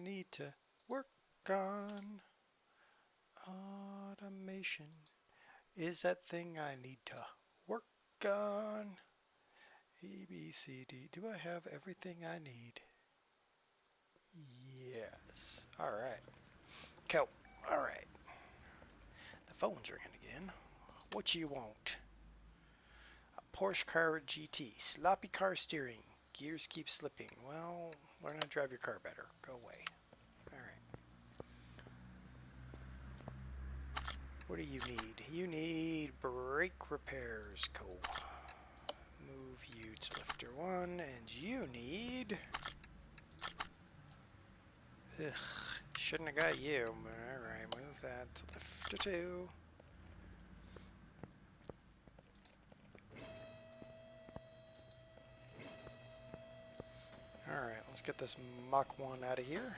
need to work on. Automation is that thing I need to work on. A, B, C, D. Do I have everything I need? Yes. Alright. Cool. Alright. The phone's ringing again. What you want? A Porsche car GT. Sloppy car steering. Gears keep slipping. Well, learn how to drive your car better. Go away. Alright. What do you need? You need brake repairs. Cool. Move you to lifter 1, and you need... Ugh, shouldn't have got you, but alright, move that to lifter 2. Alright, let's get this Mach 1 out of here.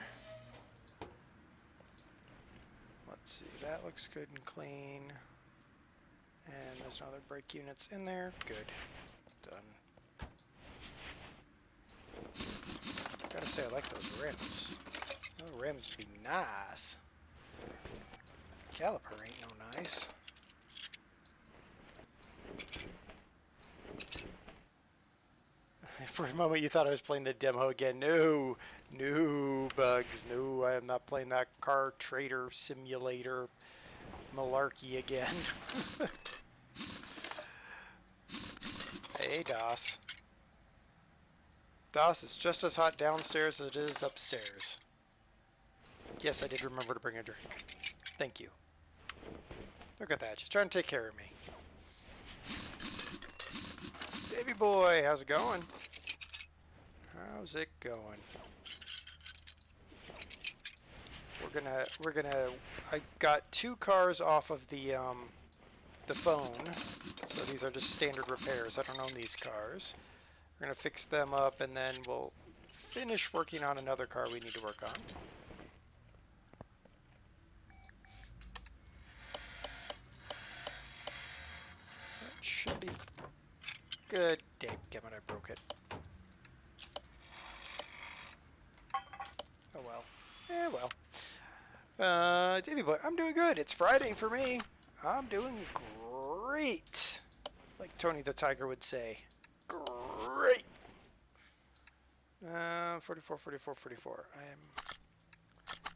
Let's see, that looks good and clean. And there's no other brake units in there. Good. Done. Gotta say, I like those rims. Those rims be nice. Caliper ain't no nice. For a moment you thought I was playing the demo again. No! No, bugs. No, I am not playing that car trader simulator malarkey again. Hey, DOS. DOS is just as hot downstairs as it is upstairs. Yes, I did remember to bring a drink. Thank you. Look at that, just trying to take care of me. Baby boy, how's it going? How's it going? I got 2 cars off of the phone, so these are just standard repairs. I don't own these cars. We're gonna fix them up, and then we'll finish working on another car we need to work on. That should be good. Dammit, I broke it. Oh well. Eh, well. Davey boy, I'm doing good. It's Friday for me. I'm doing great. Like Tony the Tiger would say. Great. 44, 44, 44. I am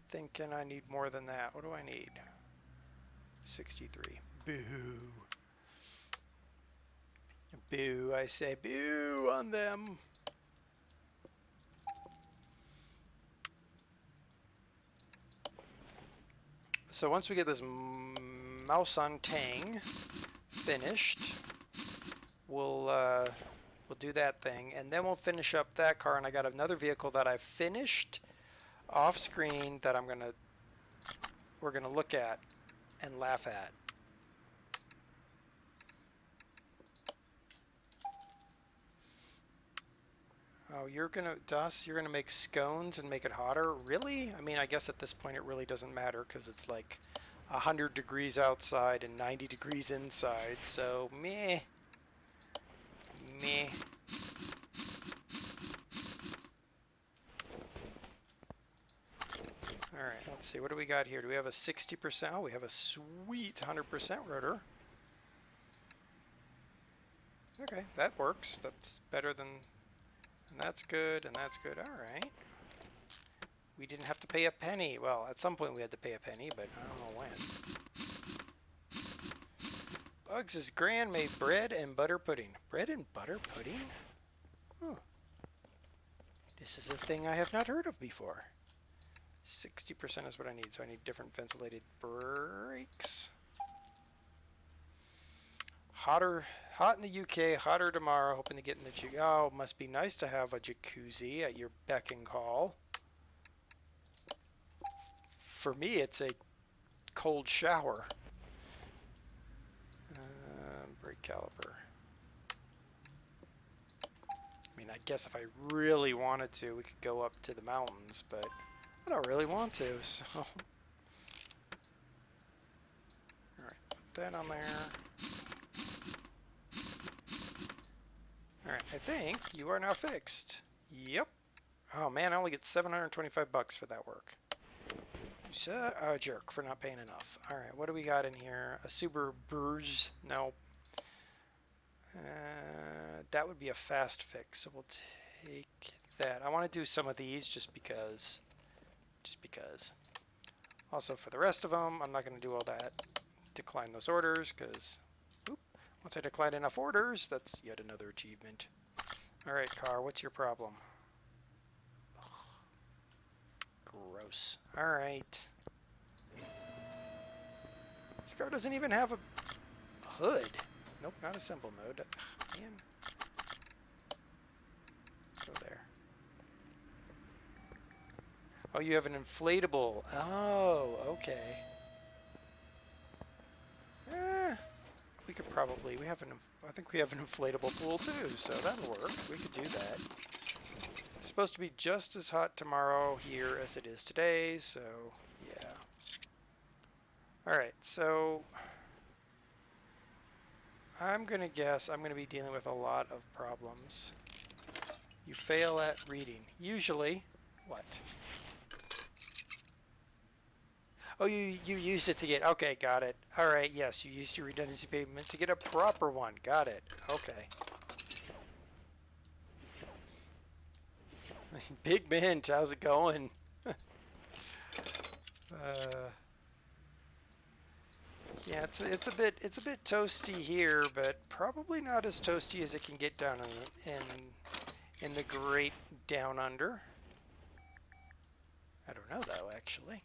thinking I need more than that. What do I need? 63. Boo. Boo, I say boo on them. So once we get this mouse on Tang finished, we'll do that thing, and then we'll finish up that car. And I got another vehicle that I've finished off screen that we're gonna look at and laugh at. Oh, you're gonna make scones and make it hotter? Really? I mean, I guess at this point it really doesn't matter because it's like 100 degrees outside and 90 degrees inside, so meh. Meh. Alright, let's see. What do we got here? Do we have a 60%? Oh, we have a sweet 100% rotor. Okay, that works. That's better than... And that's good, and that's good. Alright. We didn't have to pay a penny. Well, at some point we had to pay a penny, but I don't know when. Bugs' gran made bread and butter pudding. Bread and butter pudding? Huh. This is a thing I have not heard of before. 60% is what I need, so I need different ventilated brakes. Hot in the UK, hotter tomorrow, hoping to get in the jacuzzi. Oh, must be nice to have a jacuzzi at your beck and call. For me, it's a cold shower. Brake caliper. I mean, I guess if I really wanted to, we could go up to the mountains, but I don't really want to, so... Alright, put that on there. Alright, I think you are now fixed. Yep. Oh man, I only get 725 bucks for that work. You a jerk for not paying enough. All right, what do we got in here? A Subaru Burj? No. That would be a fast fix, so we'll take that. I want to do some of these just because. Just because. Also, for the rest of them, I'm not going to do all that. Decline those orders, because once I decline enough orders, that's yet another achievement. All right, car, what's your problem? Gross. All right. This car doesn't even have a hood. Nope, not assemble mode. Ugh, man. Go there. Oh, you have an inflatable. Oh, okay. We could probably, I think we have an inflatable pool too, so that'll work. We could do that. It's supposed to be just as hot tomorrow here as it is today, so yeah. Alright, so I'm going to guess I'm going to be dealing with a lot of problems. You fail at reading. Usually, what? Oh, you used it to get... Okay, got it. All right, yes, you used your redundancy payment to get a proper one. Got it. Okay. Big Mint, how's it going? Yeah, it's a bit toasty here, but probably not as toasty as it can get down in the great down under. I don't know though, actually.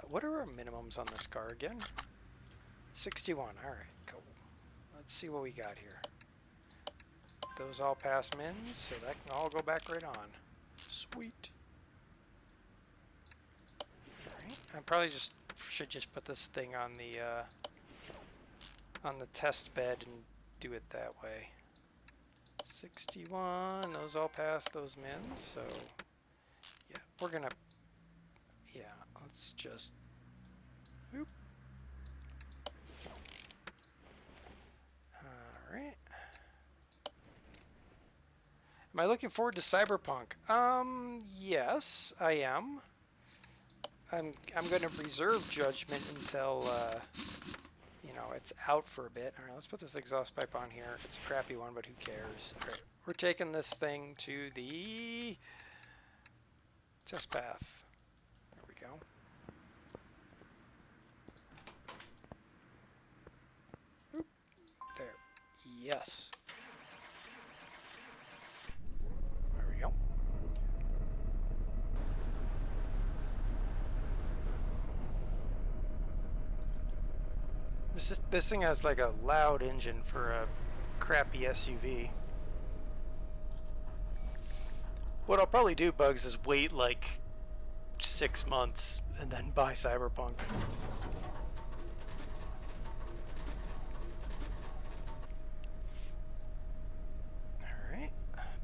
What are our minimums on this car again? 61. All right, cool. Let's see what we got here. Those all pass mins, so that can all go back right on. Sweet. All right. I probably should just put this thing on the test bed and do it that way. 61. Those all pass those mins, so yeah, we're gonna. Yeah, let's just. Whoop. All right. Am I looking forward to Cyberpunk? Yes, I am. I'm going to reserve judgment until you know, it's out for a bit. All right, let's put this exhaust pipe on here. It's a crappy one, but who cares? All right, we're taking this thing to the test path. There we go. Oop. There. Yes. There we go. This thing has like a loud engine for a crappy SUV. What I'll probably do, Bugs, is wait like 6 months and then buy Cyberpunk. Alright.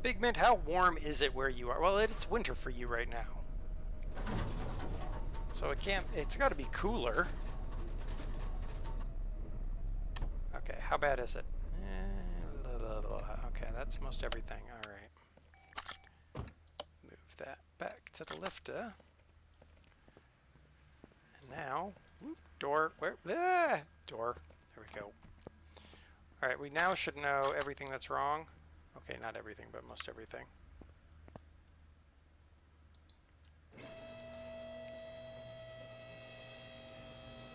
Big Mint, how warm is it where you are? Well, it's winter for you right now. So it's got to be cooler. Okay, how bad is it? Okay, that's most everything. All right. Move that back to the lifter. And now, whoop, door. Where? Door. There we go. All right, we now should know everything that's wrong. Okay, not everything, but most everything.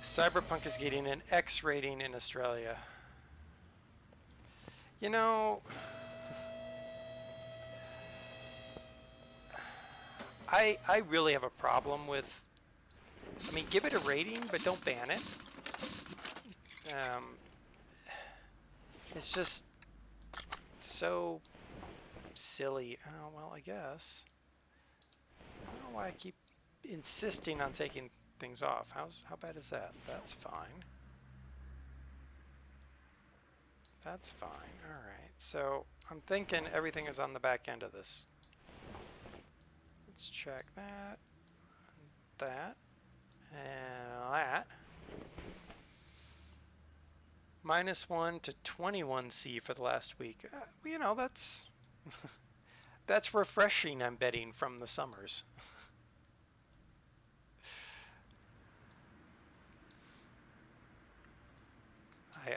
Cyberpunk is getting an X rating in Australia. You know, I really have a problem with, I mean, give it a rating, but don't ban it. It's just so silly. Oh, well, I guess. I don't know why I keep insisting on taking things off. How bad is that? That's fine. That's fine. All right. So I'm thinking everything is on the back end of this. Let's check that, that, and that. -1 to 21C for the last week. You know, that's That's refreshing, I'm betting, from the summers.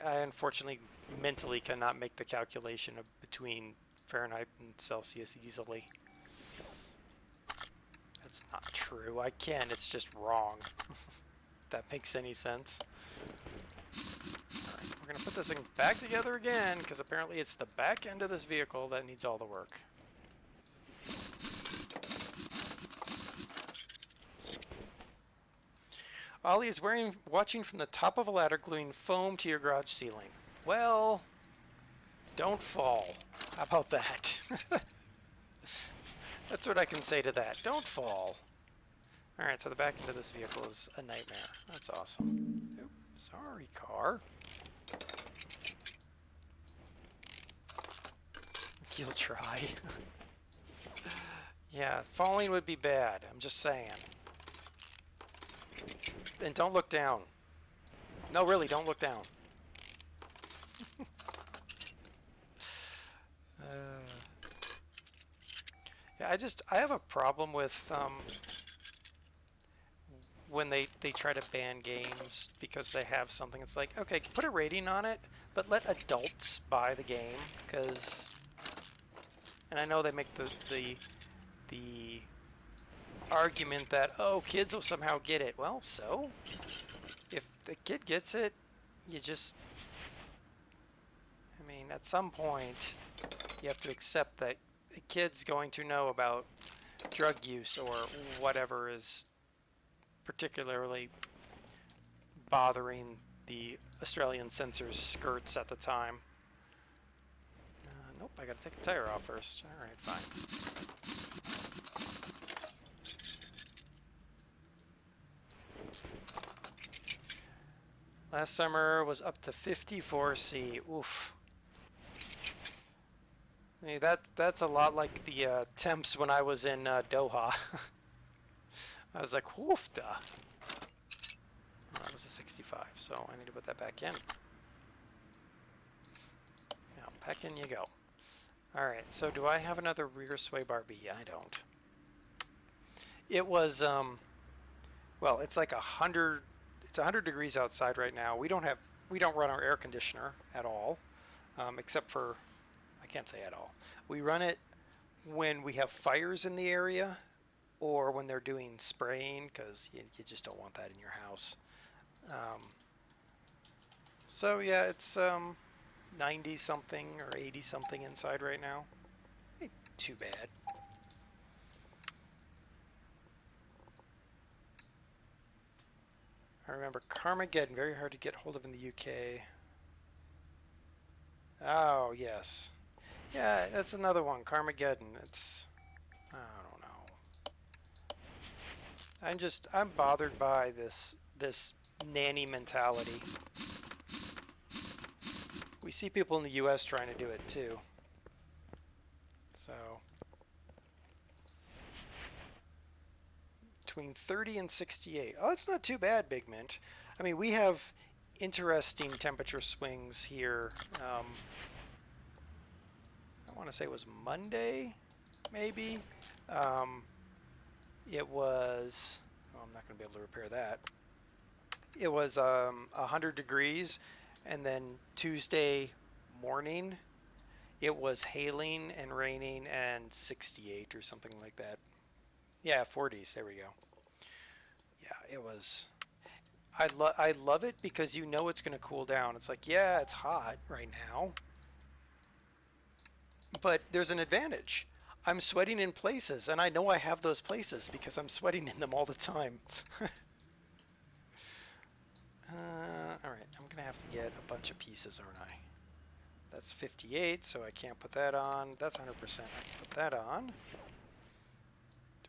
I unfortunately mentally cannot make the calculation of between Fahrenheit and Celsius easily. That's not true. I can, it's just wrong. If that makes any sense. Alright, we're going to put this thing back together again, because apparently it's the back end of this vehicle that needs all the work. Ollie is watching from the top of a ladder, gluing foam to your garage ceiling. Well, don't fall. How about that? That's what I can say to that. Don't fall. Alright, so the back end of this vehicle is a nightmare. That's awesome. Oop, sorry, car. You'll try. Yeah, falling would be bad. I'm just saying. And don't look down. No, really, don't look down. Yeah, I have a problem with when they try to ban games because they have something. It's like, okay, put a rating on it, but let adults buy the game, because, and I know they make the argument that, oh, kids will somehow get it. Well, so if the kid gets it, you just, I mean, at some point you have to accept that the kid's going to know about drug use or whatever is particularly bothering the Australian censors' skirts at the time. Nope, I gotta take a tire off first. Alright, fine. Last summer was up to 54C. Oof. Hey, that's a lot like the temps when I was in Doha. I was like, woofda. That was a 65, so I need to put that back in. Now, back in you go. Alright, so do I have another rear sway bar B? I don't. It was, well, it's like 100, it's 100 degrees outside right now. We don't run our air conditioner at all, except for, I can't say at all. We run it when we have fires in the area, or when they're doing spraying, because you just don't want that in your house. So yeah, it's 90 something or 80 something inside right now. Ain't too bad. I remember Carmageddon, very hard to get hold of in the UK. Oh yes, yeah, that's another one. Carmageddon. It's, I don't know. I'm bothered by this nanny mentality. We see people in the US trying to do it too. So between 30 and 68. Oh, that's not too bad, Big Mint. I mean, we have interesting temperature swings here. I want to say it was Monday, maybe. It was, oh, I'm not going to be able to repair that. It was 100 degrees, and then Tuesday morning it was hailing and raining and 68 or something like that. Yeah, 40s, there we go. Yeah, it was, I love it because you know it's going to cool down. It's like, yeah, it's hot right now, but there's an advantage. I'm sweating in places, and I know I have those places because I'm sweating in them all the time. Alright, I'm going to have to get a bunch of pieces, aren't I? That's 58, so I can't put that on. That's 100%. I can put that on.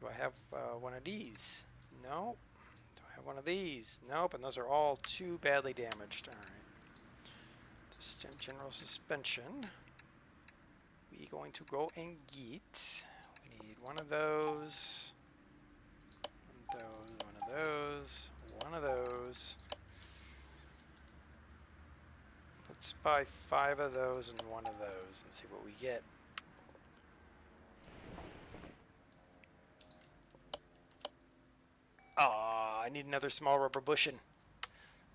Do I have one of these? No. Do I have one of these? Nope, and those are all too badly damaged. Alright. Just in general suspension. We're going to go and get, we need one of those, one of those, one of those. Let's buy 5 of those and 1 of those and see what we get. I need another small rubber bushing.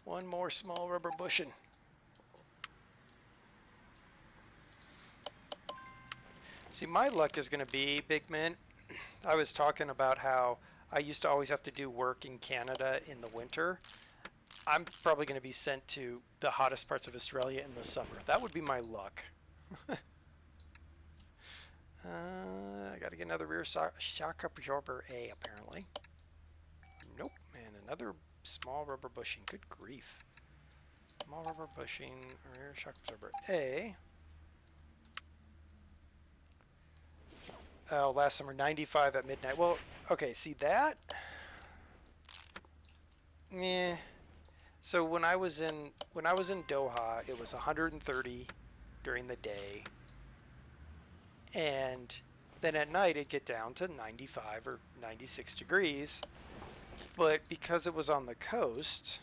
One more small rubber bushing. See, my luck is going to be, Big Mint, I was talking about how I used to always have to do work in Canada in the winter. I'm probably going to be sent to the hottest parts of Australia in the summer. That would be my luck. I got to get another rear shock absorber A, apparently. Nope, and another small rubber bushing. Good grief. Small rubber bushing, rear shock absorber A. Oh, last summer, 95 at midnight. Well, okay, see that? Meh. So when I was in Doha, it was 130 during the day, and then at night it'd get down to 95 or 96 degrees. But because it was on the coast,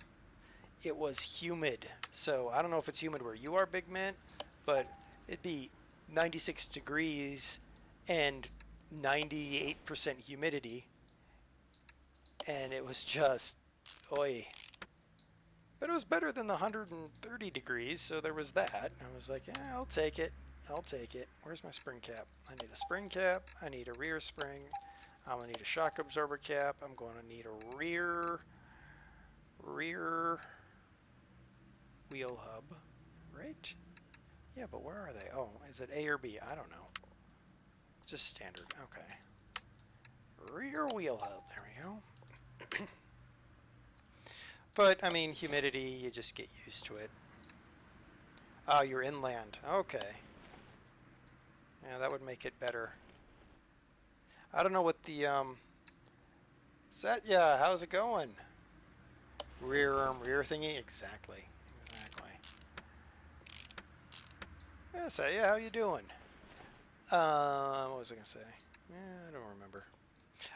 it was humid. So I don't know if it's humid where you are, Big Mint, but it'd be 96 degrees and 98% humidity, and it was just oi. But it was better than the 130 degrees, so there was that. I was like, yeah, I'll take it. I'll take it. Where's my spring cap? I need a spring cap. I need a rear spring. I'm going to need a shock absorber cap. I'm going to need a rear wheel hub, right? Yeah, but where are they? Oh, is it A or B? I don't know. Just standard. Okay. Rear wheel hub. There we go. But, I mean, humidity, you just get used to it. Oh, you're inland. Okay. Yeah, that would make it better. I don't know what the, yeah, how's it going? Rear arm, rear thingy? Exactly. Exactly. Yeah, so, yeah, how you doing? What was I going to say? Yeah, I don't remember.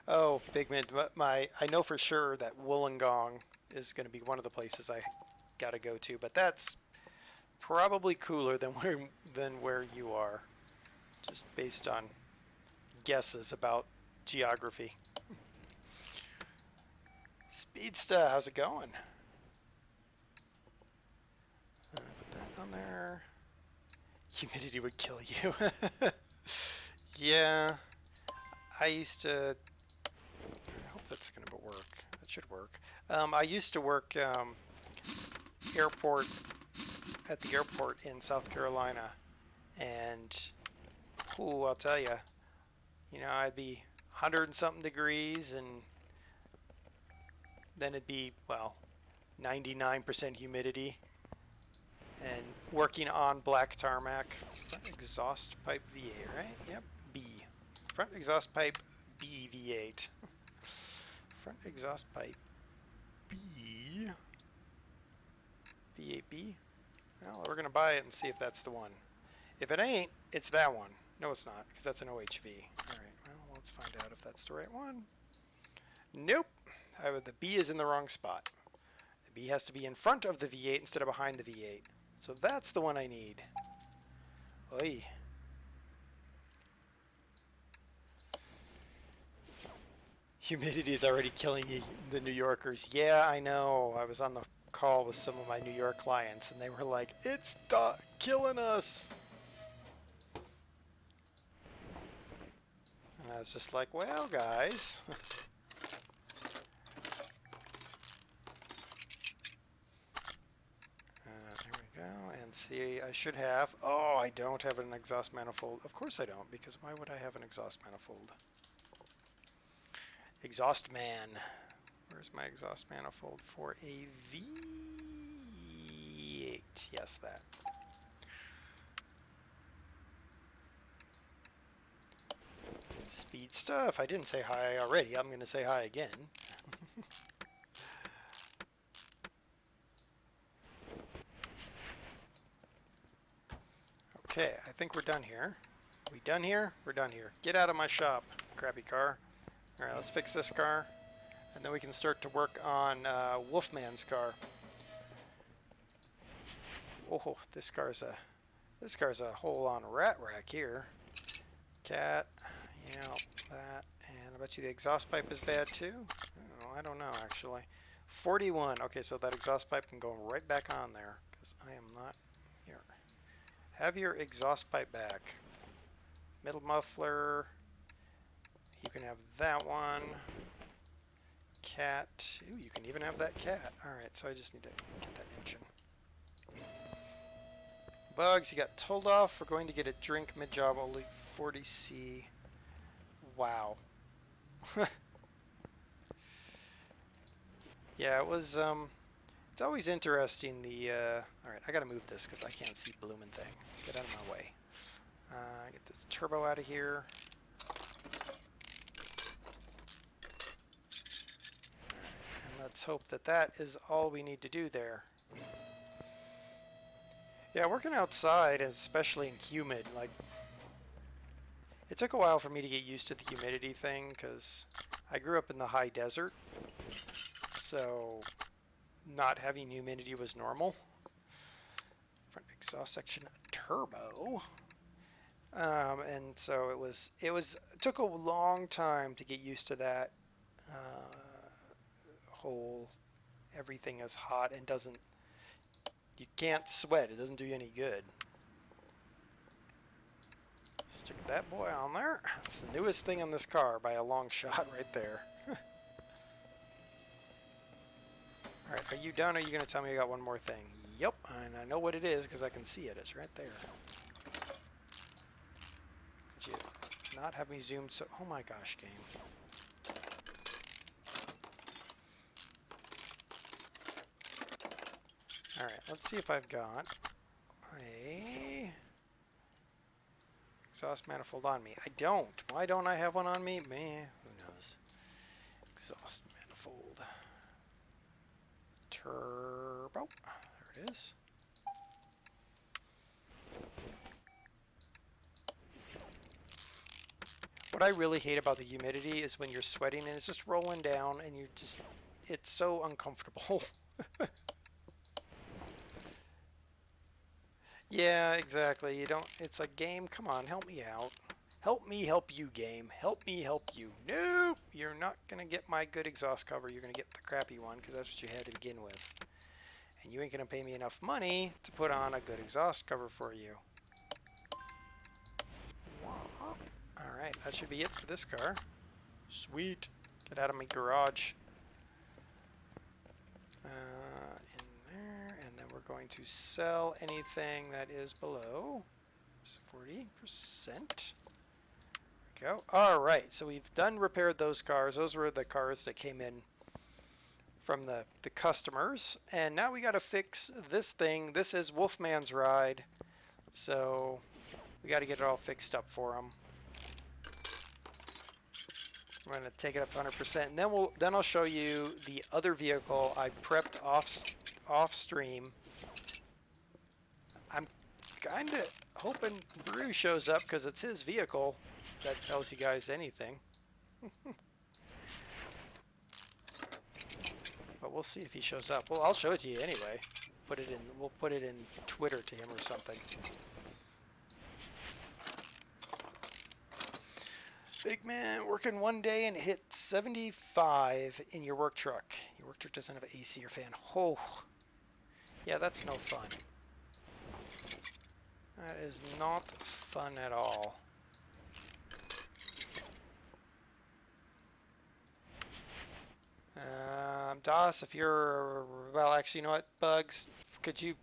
Oh, Big Mint, I know for sure that Wollongong is going to be one of the places I got to go to, but that's probably cooler than where you are, just based on guesses about geography. Speedsta, how's it going? Put that on there. Humidity would kill you. Yeah, I used to. I hope that's going to work. That should work. I used to work at the airport in South Carolina, and I'll tell you, I'd be 100 and something degrees, and then it'd be 99% humidity, and working on black tarmac. Front exhaust pipe V8, right? Yep, B. Front exhaust pipe B V8. Front exhaust pipe B V8B. Well, we're gonna buy it and see if that's the one. If it ain't, it's that one. No, it's not, because that's an OHV. All right. Well, let's find out if that's the right one. Nope. The B is in the wrong spot. The B has to be in front of the V8 instead of behind the V8. So that's the one I need. Oy. Humidity is already killing the New Yorkers. Yeah, I know. I was on the call with some of my New York clients, and they were like, it's killing us. And I was just like, well, guys. There we go. And see, I should have. Oh, I don't have an exhaust manifold. Of course I don't, because why would I have an exhaust manifold? Exhaust man. Where's my exhaust manifold for a V8? Yes, that. Speed stuff. I didn't say hi already. I'm going to say hi again. Okay, I think we're done here. Are we done here? We're done here. Get out of my shop, crappy car. Alright, let's fix this car, and then we can start to work on Wolfman's car. Oh, this car's a whole-on rat rack here. Cat, yeah, that, and I bet you the exhaust pipe is bad too. Oh, I don't know actually. 41. Okay, so that exhaust pipe can go right back on there because I am not here. Have your exhaust pipe back. Middle muffler. You can have that one. Cat. Ooh, you can even have that cat. Alright, so I just need to get that engine. Bugs, you got told off. We're going to get a drink mid-job, only 40C. Wow. Yeah, it was, it's always interesting, the, alright, I gotta move this because I can't see bloomin' thing. Get out of my way. Get this turbo out of here. And let's hope that that is all we need to do there. Yeah, working outside, especially in humid, like, it took a while for me to get used to the humidity thing because I grew up in the high desert, so not having humidity was normal. Front exhaust section turbo, and so it took a long time to get used to that whole everything is hot and you can't sweat, it doesn't do you any good. Stick that boy on there. It's the newest thing in this car by a long shot right there. Alright, are you done or are you going to tell me I got one more thing? Yep, and I know what it is because I can see it. It's right there. Could you not have me zoomed so... Oh my gosh, game. Alright, let's see if I've got a... exhaust manifold on me. I don't. Why don't I have one on me? Man, who knows. Exhaust manifold. Turbo. There it is. What I really hate about the humidity is when you're sweating and it's just rolling down and you're just... it's so uncomfortable. Yeah, exactly. You don't... it's like, game, come on, help me out. Help me help you, game. Help me help you. Nope! You're not going to get my good exhaust cover. You're going to get the crappy one because that's what you had to begin with. And you ain't going to pay me enough money to put on a good exhaust cover for you. Alright, that should be it for this car. Sweet. Get out of my garage. We're going to sell anything that is below 40%. Go. All right, so we've repaired those cars. Those were the cars that came in from the customers. And now we got to fix this thing. This is Wolfman's ride. So we got to get it all fixed up for him. We're going to take it up to 100%. And then I'll show you the other vehicle I prepped off stream. I'm kind of hoping Brew shows up because it's his vehicle. That tells you guys anything. But we'll see if he shows up. Well, I'll show it to you anyway. We'll put it in Twitter to him or something. Big man working one day and hit 75 in your work truck. Your work truck doesn't have an AC or fan. Oh, yeah, that's no fun. That is not fun at all. DOS, if you're... well, actually, you know what, Bugs? Could you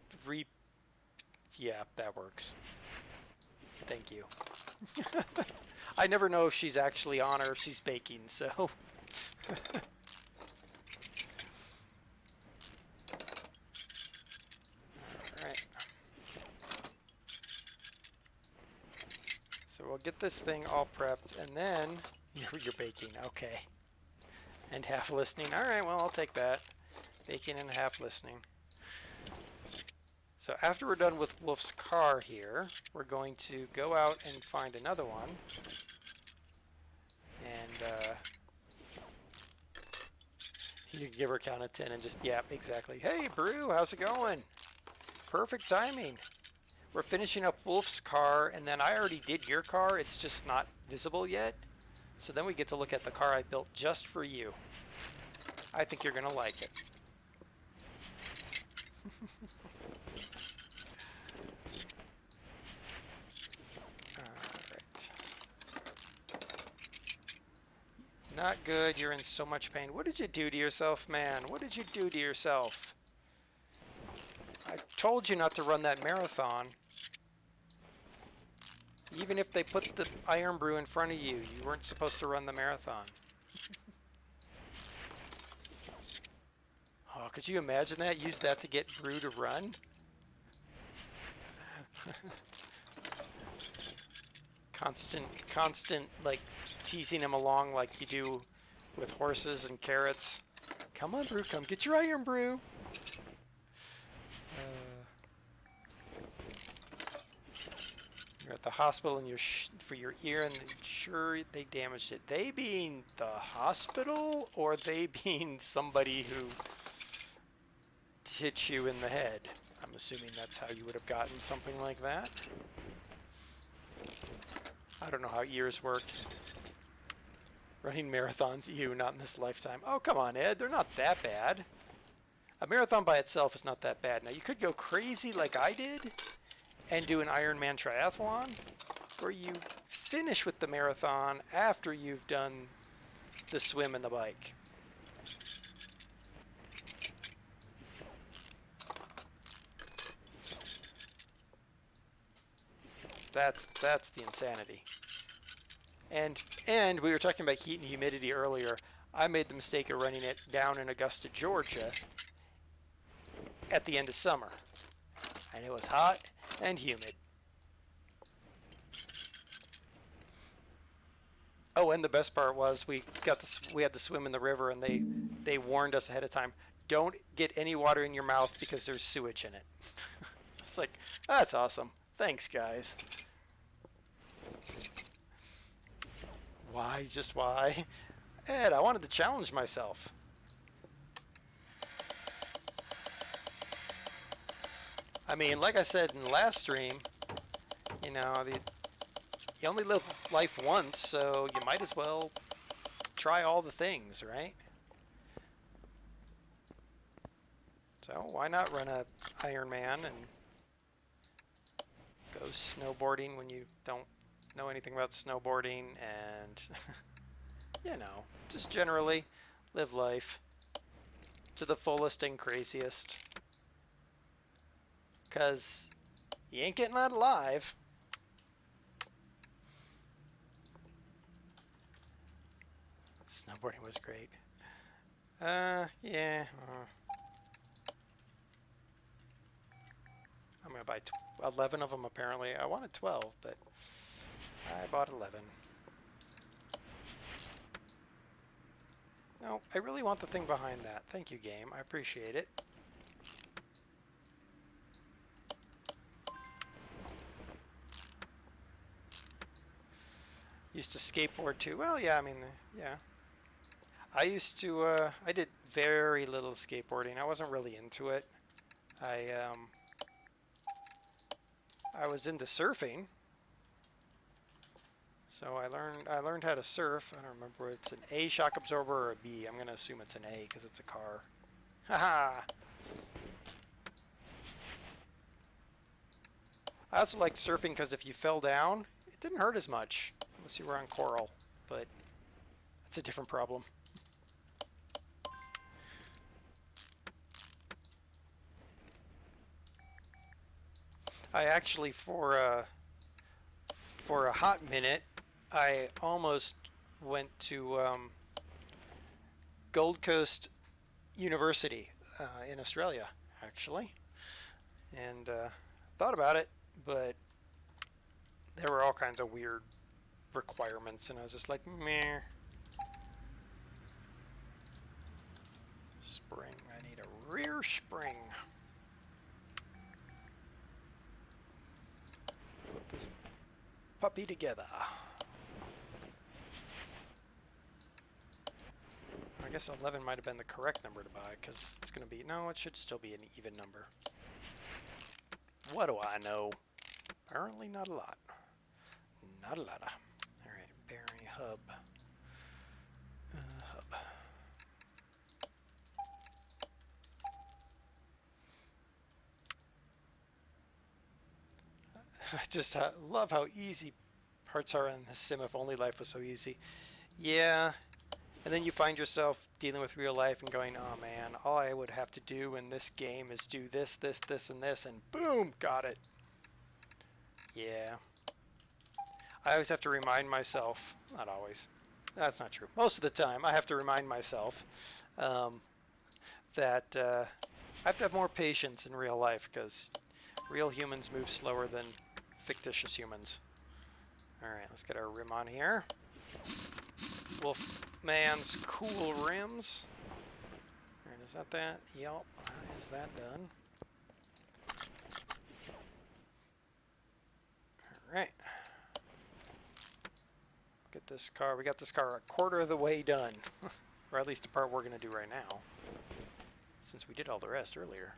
yeah, that works. Thank you. I never know if she's actually on or if she's baking, so... Alright. So we'll get this thing all prepped, and then... You're baking, okay. And half listening. Alright, well, I'll take that. Baking and half listening. So after we're done with Wolf's car here, we're going to go out and find another one. And you can give her a count of 10 and just, yeah, exactly. Hey, Brew, how's it going? Perfect timing. We're finishing up Wolf's car, and then I already did your car. It's just not visible yet. So then we get to look at the car I built just for you. I think you're going to like it. Alright. Not good. You're in so much pain. What did you do to yourself, man? What did you do to yourself? I told you not to run that marathon. Even if they put the Iron Brew in front of you, you weren't supposed to run the marathon. Oh, could you imagine that? Use that to get Brew to run? Constant, like, teasing him along like you do with horses and carrots. Come on, Brew, come get your Iron Brew. You're at the hospital and for your ear, and sure they damaged it. They being the hospital, or they being somebody who hit you in the head? I'm assuming that's how you would have gotten something like that. I don't know how ears work. Running marathons, not in this lifetime. Oh, come on, Ed. They're not that bad. A marathon by itself is not that bad. Now, you could go crazy like I did and do an Ironman triathlon, or you finish with the marathon after you've done the swim and the bike. That's the insanity. And we were talking about heat and humidity earlier. I made the mistake of running it down in Augusta, Georgia at the end of summer. And it was hot and humid. Oh, and the best part was we had to swim in the river, and they warned us ahead of time, don't get any water in your mouth because there's sewage in it. It's like, that's awesome. Thanks, guys. Why? Just why? Ed, I wanted to challenge myself. I mean, like I said in the last stream, you know, you only live life once, so you might as well try all the things, right? So why not run a Ironman and go snowboarding when you don't know anything about snowboarding, and you know, just generally live life to the fullest and craziest, because you ain't getting out alive. Snowboarding was great. Yeah. I'm gonna buy 11 of them apparently. I wanted 12, but I bought 11. No, I really want the thing behind that. Thank you, game. I appreciate it. Used to skateboard too. Well, yeah, I mean, yeah. I used to, I did very little skateboarding. I wasn't really into it. I was into surfing. So I learned how to surf. I don't remember if it's an A shock absorber or a B. I'm going to assume it's an A because it's a car. Haha! I also liked surfing because if you fell down, it didn't hurt as much. Unless you were on coral. But that's a different problem. I actually, for a hot minute, I almost went to Gold Coast University in Australia, actually, and thought about it, but there were all kinds of weird requirements, and I was just like, meh. Spring. I need a rear spring. Put this puppy together. I guess 11 might have been the correct number to buy, because it's going to be... No, it should still be an even number. What do I know? Apparently not a lot. Not a lot. Alright, bearing hub. Hub. I just love how easy parts are in this sim. If only life was so easy. Yeah, and then you find yourself dealing with real life and going, oh man, all I would have to do in this game is do this, this, this, and this, and boom, got it. Yeah. I always have to remind myself, not always, that's not true. Most of the time, I have to remind myself that I have to have more patience in real life because real humans move slower than fictitious humans. Alright, let's get our rim on here. Wolfman's cool rims. Alright, is that that? Yep. Is that done? Alright. Get this car. We got this car a quarter of the way done. Or at least the part we're going to do right now. Since we did all the rest earlier.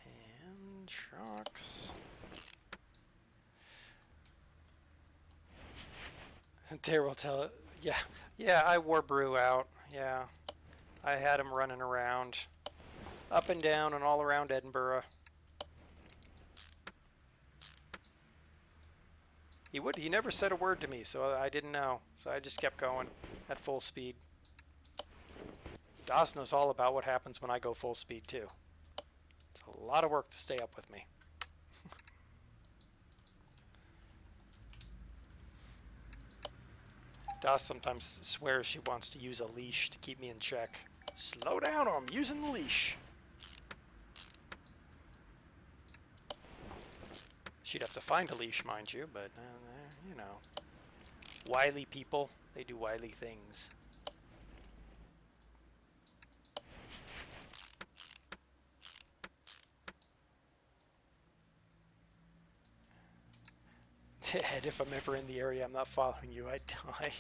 And shocks. Dare will tell it. Yeah, I wore Brew out. Yeah. I had him running around. Up and down and all around Edinburgh. He never said a word to me, so I didn't know. So I just kept going at full speed. Das knows all about what happens when I go full speed too. It's a lot of work to stay up with me. Das sometimes swears she wants to use a leash to keep me in check. Slow down or I'm using the leash. She'd have to find a leash, mind you, but, you know. Wily people, they do wily things. Ted, if I'm ever in the area, I'm not following you, I'd die.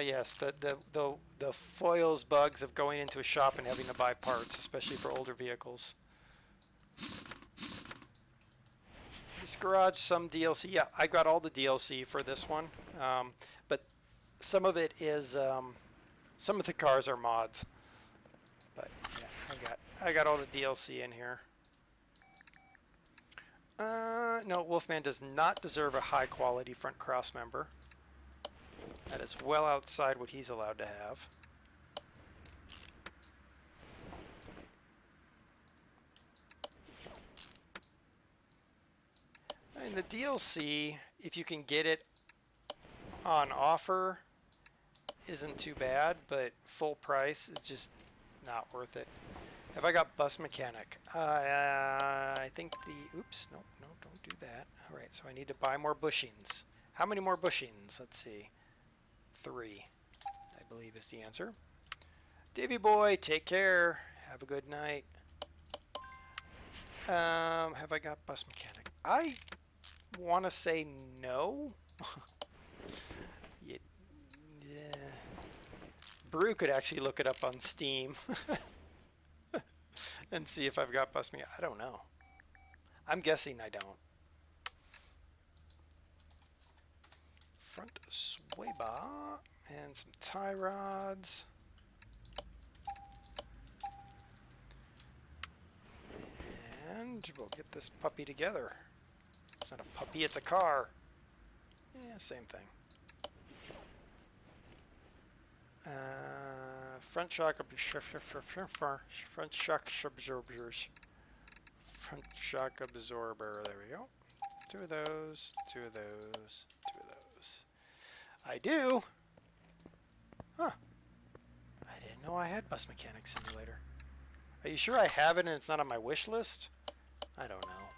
Yes, the foils bugs of going into a shop and having to buy parts, especially for older vehicles. This garage, some DLC. Yeah, I got all the DLC for this one, but some of it is some of the cars are mods. But yeah, I got all the DLC in here. No, Wolfman does not deserve a high quality front cross member. That is well outside what he's allowed to have. And the DLC, if you can get it on offer, isn't too bad, but full price, it's just not worth it. Have I got bus mechanic? I think the... Oops, no, don't do that. Alright, so I need to buy more bushings. How many more bushings? Let's see. 3, I believe is the answer. Davy boy, take care. Have a good night. Have I got bus mechanic? I want to say no. Yeah. Brew could actually look it up on Steam and see if I've got bus mechanic. I don't know. I'm guessing I don't. Front sway bar and some tie rods. And we'll get this puppy together. It's not a puppy, it's a car. Yeah, same thing. Front shock absorbers. Front shock absorber. There we go. 2 of those. 2 of those. 2 of those. I do. Huh. I didn't know I had Bus Mechanic Simulator. Are you sure I have it and it's not on my wish list? I don't know.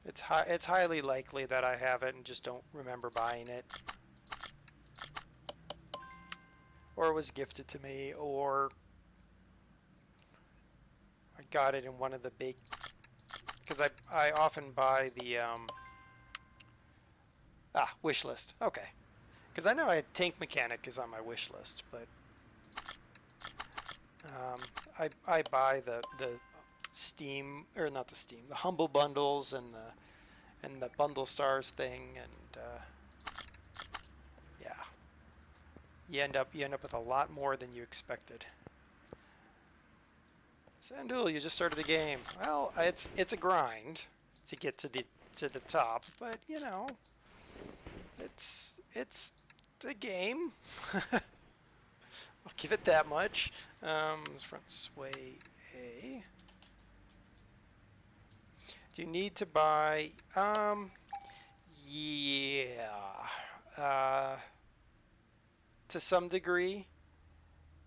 It's highly likely that I have it and just don't remember buying it. Or it was gifted to me, or I got it in one of the big... Because I often buy the... wish list. Okay. Because I know Tank Mechanic is on my wish list, but... I buy the Steam, or not the Steam, the Humble Bundles and the Bundle Stars thing, and yeah, you end up with a lot more than you expected. Sandul, you just started the game. Well, it's a grind to get to the top, but you know, it's a game. I'll give it that much. Front sway A. Do you need to buy? Yeah. To some degree.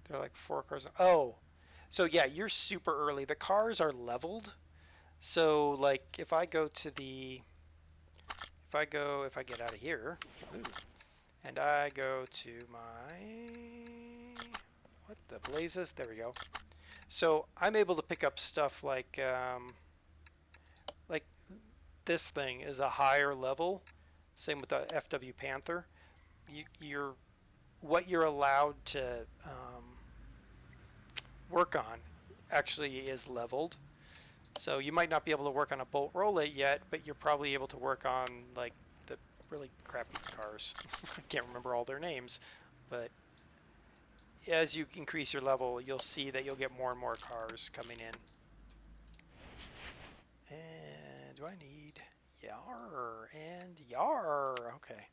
They're like 4 cars. Oh, so yeah, you're super early. The cars are leveled. So like, if I go to the, if I get out of here, ooh, and I go to my, what the blazes? There we go. So I'm able to pick up stuff like this thing is a higher level. Same with the FW Panther. What you're allowed to work on actually is leveled. So you might not be able to work on a bolt roll it yet, but you're probably able to work on like the really crappy cars. I can't remember all their names, but as you increase your level, you'll see that you'll get more and more cars coming in. And do I need yar and yar? Okay.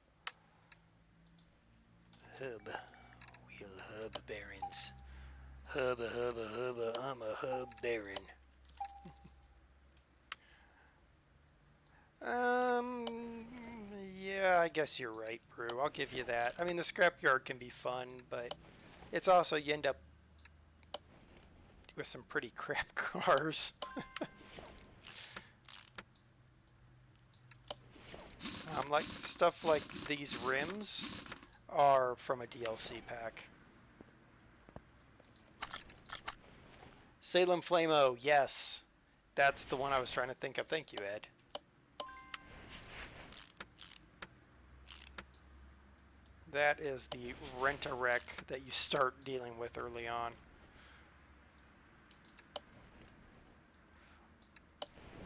Hub. Wheel hub bearings. Hubba hubba hubba, I'm a hub baron. Yeah, I guess you're right, Brew. I'll give you that. I mean, the scrapyard can be fun, but it's also, you end up with some pretty crap cars. Like stuff like these rims are from a DLC pack. Salem Flamo, yes. That's the one I was trying to think of. Thank you, Ed. That is the rent-a-wreck that you start dealing with early on.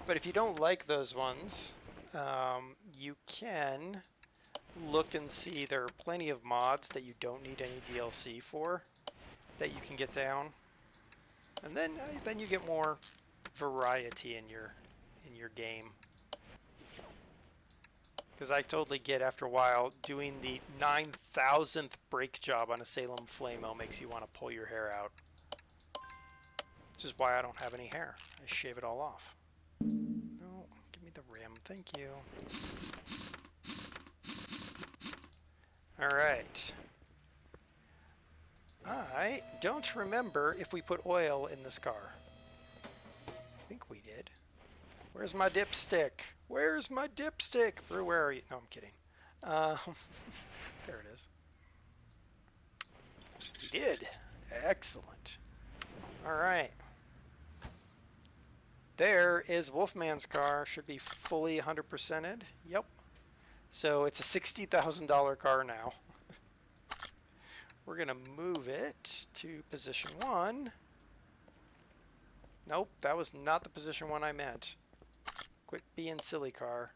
But if you don't like those ones, you can look and see there are plenty of mods that you don't need any DLC for that you can get down. And then you get more variety in your game. Because I totally get, after a while, doing the 9,000th brake job on a Salem Flamo makes you want to pull your hair out. Which is why I don't have any hair. I shave it all off. No, give me the rim. Thank you. Alright. I don't remember if we put oil in this car. I think we did. Where's my dipstick? Where's my dipstick? Brew, where are you? No, I'm kidding. There it is. We did. Excellent. Alright. There is Wolfman's car. Should be fully 100%ed. Yep. So it's a $60,000 car now. We're going to move it to position 1. Nope, that was not the position 1 I meant. Quit being silly, car.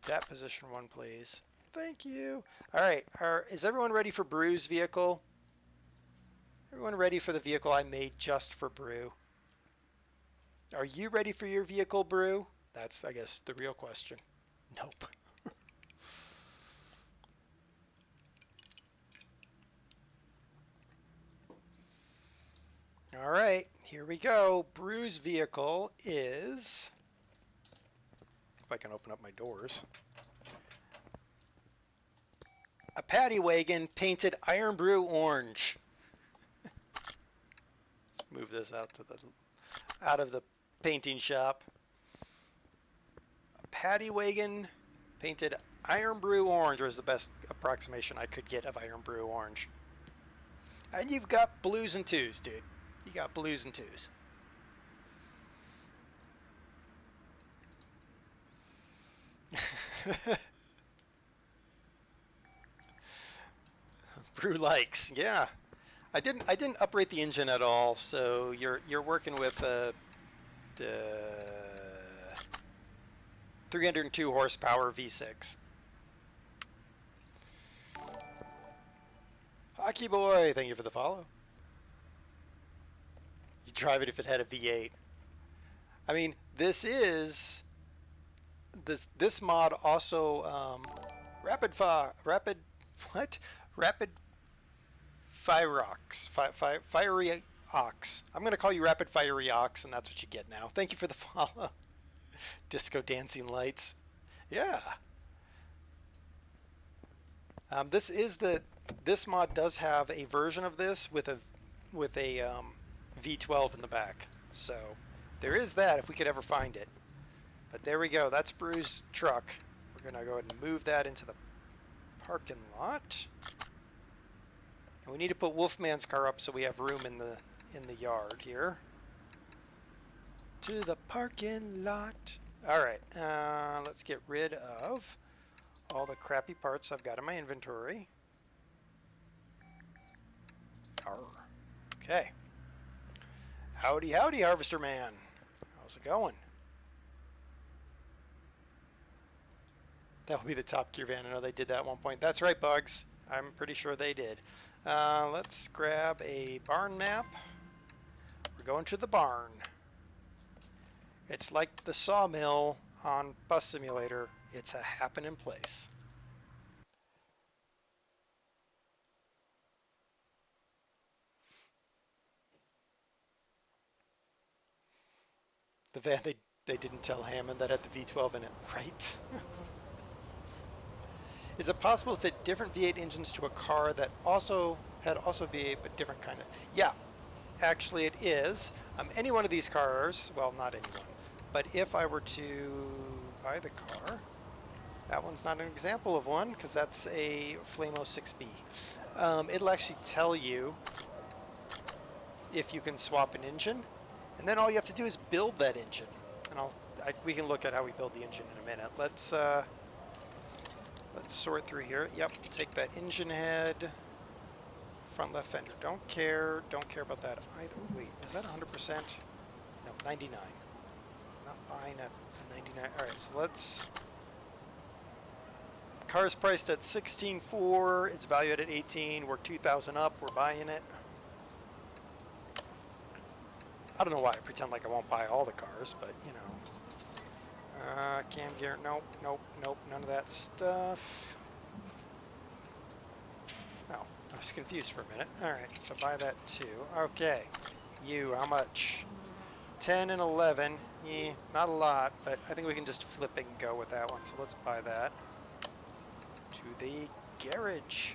That position 1, please. Thank you. All right, is everyone ready for Brew's vehicle? Everyone ready for the vehicle I made just for Brew? Are you ready for your vehicle, Brew? That's, I guess, the real question. Nope. All right, here we go. Brew's vehicle is, if I can open up my doors, a paddy wagon painted Iron Brew orange. Let's move this out of the painting shop. A paddy wagon painted Iron Brew orange was the best approximation I could get of Iron Brew orange. And you've got blues and twos, dude. You got blues and twos. Brew likes, yeah. I didn't uprate the engine at all, so you're working with the 302 horsepower V6. Hockey boy, thank you for the follow. You'd drive it if it had a V8. I mean, this mod also rapid fire ox. Fiery ox. I'm gonna call you rapid fiery ox, and that's what you get now. Thank you for the follow. Disco dancing lights. Yeah. This mod does have a version of this with a V12 in the back. So there is that if we could ever find it. But there we go. That's Brew's truck. We're gonna go ahead and move that into the parking lot. And we need to put Wolfman's car up so we have room in the yard here. To the parking lot. All right. Let's get rid of all the crappy parts I've got in my inventory. Arr. Okay. Howdy, howdy, Harvester Man. How's it going? That will be the Top Gear van. I know they did that at one point. That's right, Bugs. I'm pretty sure they did. Let's grab a barn map. We're going to the barn. It's like the sawmill on Bus Simulator. It's a happening place. The van, they didn't tell Hammond that had the V12 in it, right? Is it possible to fit different V8 engines to a car that had V8 but different kind of? Yeah, actually it is. Any one of these cars, well, not any one, but if I were to buy the car, that one's not an example of one because that's a Flamo 6B. It'll actually tell you if you can swap an engine, and then all you have to do is build that engine. And we can look at how we build the engine in a minute. Let's sort through here. Yep, take that engine head. Front left fender. Don't care about that either. Wait, is that 100%? No, 99. Not buying a 99. All right, so let's. Car's priced at 16.4. It's valued at 18. We're 2,000 up. We're buying it. I don't know why I pretend like I won't buy all the cars, but you know. Cam gear, nope, none of that stuff. Oh, I was confused for a minute. All right, so buy that too. Okay, how much? 10 and 11. Yeah, not a lot, but I think we can just flip it and go with that one. So let's buy that. To the garage.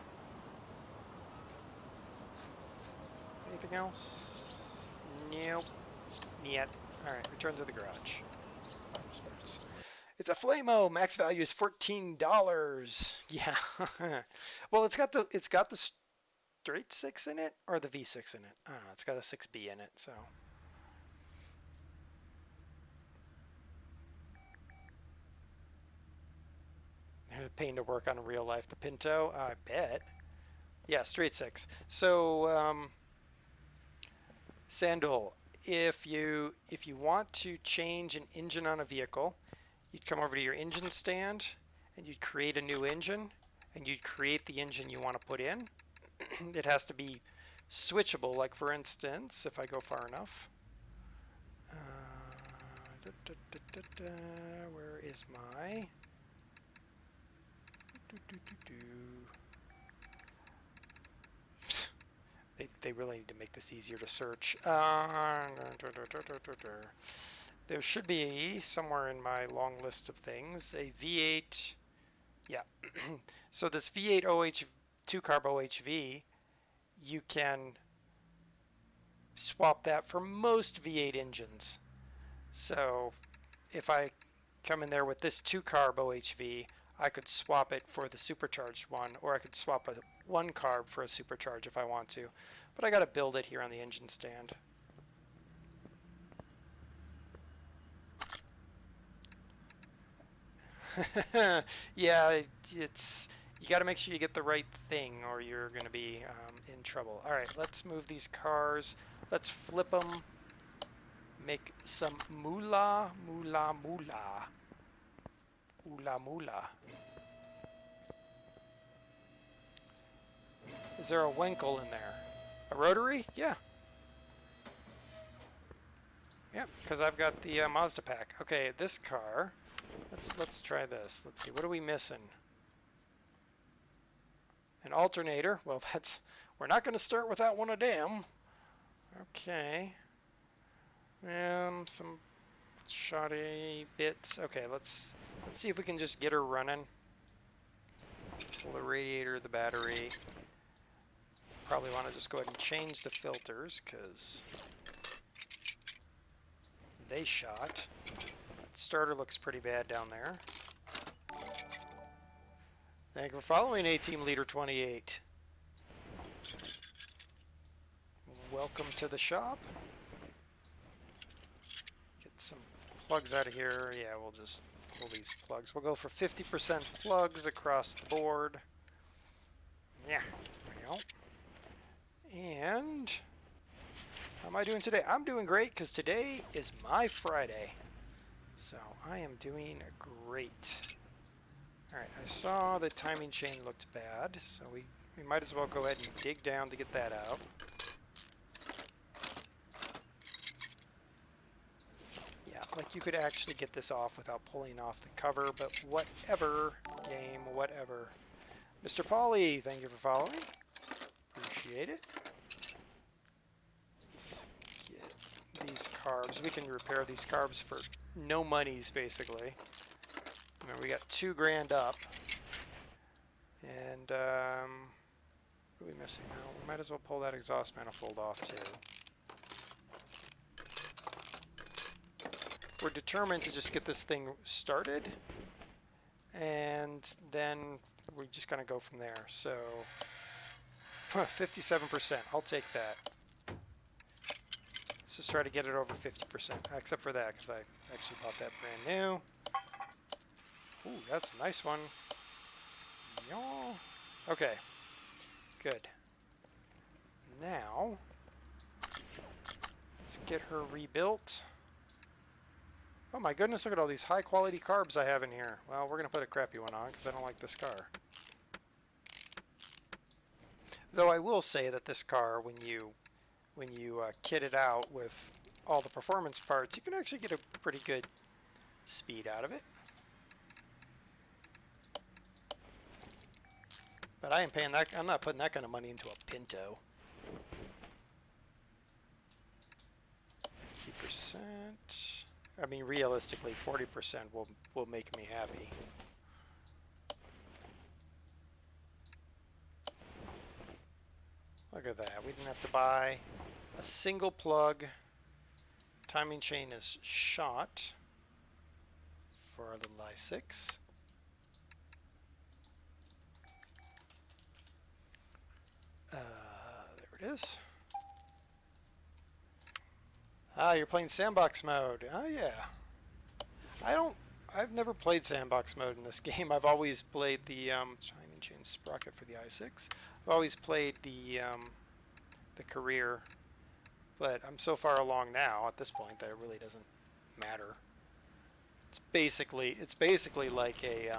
Anything else? Nope. Niet. All right, return to the garage. It's a Flamo. Max value is $14. Yeah. Well, it's got the straight 6 in it or the V6 in it. I don't know. It's got a 6B in it, so. They're a pain to work on in real life. The Pinto, I bet. Yeah, straight 6. So, Sandal, if you want to change an engine on a vehicle, you'd come over to your engine stand and you'd create a new engine and you'd create the engine you want to put in. It has to be switchable, like for instance, if I go far enough. Where is my... They really need to make this easier to search. There should be somewhere in my long list of things a V8. Yeah. So this V8 2-carb OHV, you can swap that for most V8 engines. So if I come in there with this 2-carb OHV, I could swap it for the supercharged one, or I could swap a 1-carb for a supercharge if I want to. But I got to build it here on the engine stand. Yeah, it's you got to make sure you get the right thing or you're going to be in trouble. All right, let's move these cars. Let's flip them. make some moolah, moolah, moolah. Moolah, moolah. Is there a Winkle in there? A rotary? Yeah. Yeah, because I've got the Mazda pack. Okay, this car. Let's try this. Let's see. What are we missing? An alternator. Well, we're not going to start without one of them. Okay. Some shoddy bits. Okay, let's see if we can just get her running. Pull the radiator, the battery. Probably want to just go ahead and change the filters because they shot. That starter looks pretty bad down there. Thank you for following A-Team Leader 28. Welcome to the shop. Get some plugs out of here. Yeah, we'll just pull these plugs. We'll go for 50% plugs across the board. Yeah, there we go. And how am I doing today? I'm doing great because today is my Friday. So I am doing great. Alright, I saw the timing chain looked bad, so we might as well go ahead and dig down to get that out. Yeah, like you could actually get this off without pulling off the cover, but whatever, game, whatever. Mr. Pauly, thank you for following. Appreciate it. Let's get these carbs. We can repair these carbs for no monies, basically. Remember, we got $2,000 up. And, what are we missing now? We might as well pull that exhaust manifold off, too. We're determined to just get this thing started. And then we're just going to go from there. So, 57%. I'll take that. Let's just try to get it over 50%. Except for that, because I actually bought that brand new. Ooh, that's a nice one. Okay. Good. Now, let's get her rebuilt. Oh my goodness, look at all these high quality carbs I have in here. Well, we're going to put a crappy one on because I don't like this car. Though I will say that this car, when you kit it out with all the performance parts, you can actually get a pretty good speed out of it. But I ain't paying that. I'm not putting that kind of money into a Pinto. 50%. I mean, realistically, 40% will make me happy. Look at that. We didn't have to buy a single plug. Timing chain is shot for our little i6. There it is. Ah, you're playing sandbox mode. Oh yeah. I've never played sandbox mode in this game. I've always played the timing chain sprocket for the i6. I've always played the career, but I'm so far along now at this point that it really doesn't matter. It's basically like a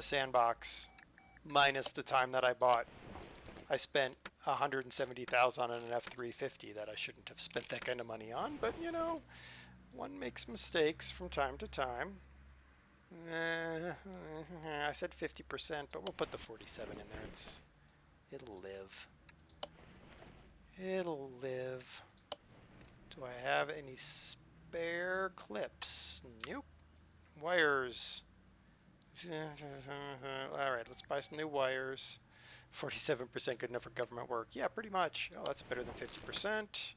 sandbox minus the time that I spent 170,000 on an F350 that I shouldn't have spent that kind of money on, but you know, one makes mistakes from time to time. I said 50%, but we'll put the 47 in there. It'll live. It'll live. Do I have any spare clips? Nope. Wires. Alright, let's buy some new wires. 47% good enough for government work. Yeah, pretty much. Oh, that's better than 50%.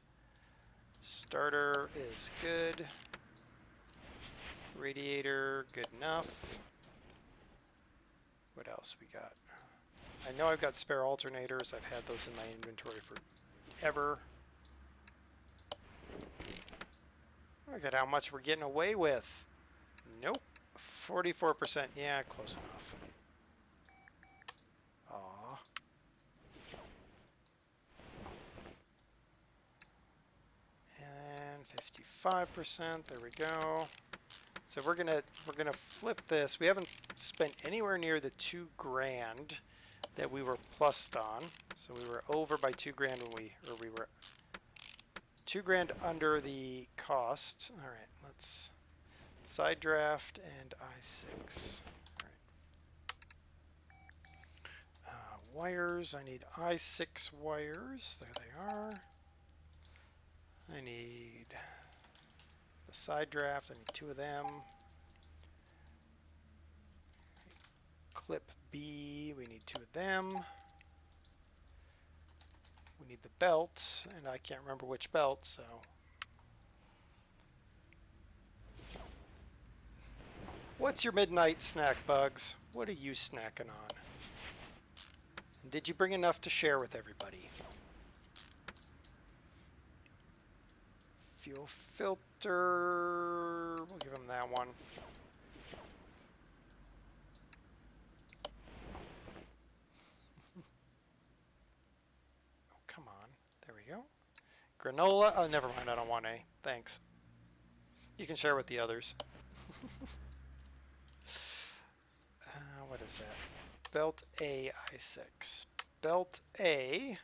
Starter is good. Radiator, good enough. What else we got? I know I've got spare alternators. I've had those in my inventory forever. Look at how much we're getting away with. Nope. 44%. Yeah, close enough. Aw. And 25%. There we go. So we're gonna flip this. We haven't spent anywhere near the $2,000 that we were plussed on. So we were over by $2,000 when we were $2,000 under the cost. All right, let's side draft and I6. All right. Wires. I need I6 wires. There they are. I need the side draft. I need 2 of them. Clip B. We need 2 of them. We need the belt, and I can't remember which belt, so. What's your midnight snack, Bugs? What are you snacking on? And did you bring enough to share with everybody? Fuel filter, we'll give him that one. Oh, come on. There we go. Granola. Oh, never mind. I don't want any. Thanks. You can share with the others. What is that? Belt A I6. Belt A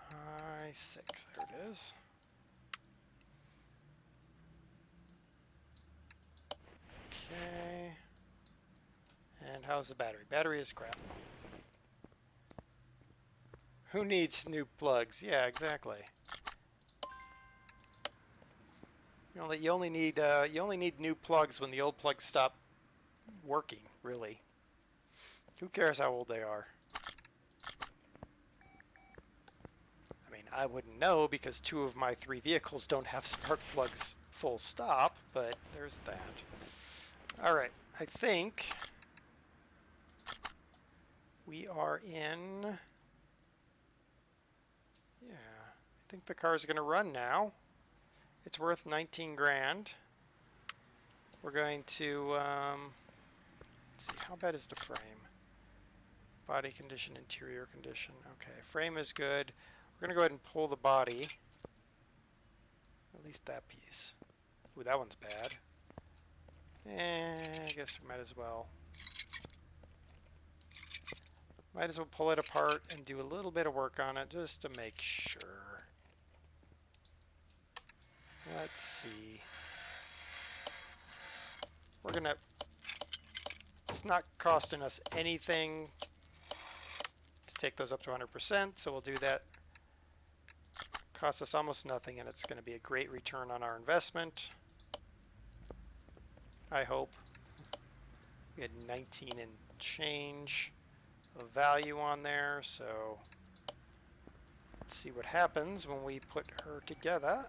I6. There it is. Okay. And how's the battery? Battery is crap. Who needs new plugs? Yeah, exactly. You only need new plugs when the old plugs stop working, really. Who cares how old they are? I mean, I wouldn't know because 2 of my 3 vehicles don't have spark plugs full stop, but there's that. Alright, I think we are in... Yeah, I think the car's going to run now. It's worth 19 grand. We're going to... let's see, how bad is the frame? Body condition, interior condition. Okay, frame is good. We're going to go ahead and pull the body. At least that piece. Ooh, that one's bad. I guess we might as well. Might as well pull it apart and do a little bit of work on it just to make sure. Let's see. We're going to... It's not costing us anything to take those up to 100%, so we'll do that. Costs us almost nothing, and it's going to be a great return on our investment. I hope. We had 19 and change of value on there, so let's see what happens when we put her together.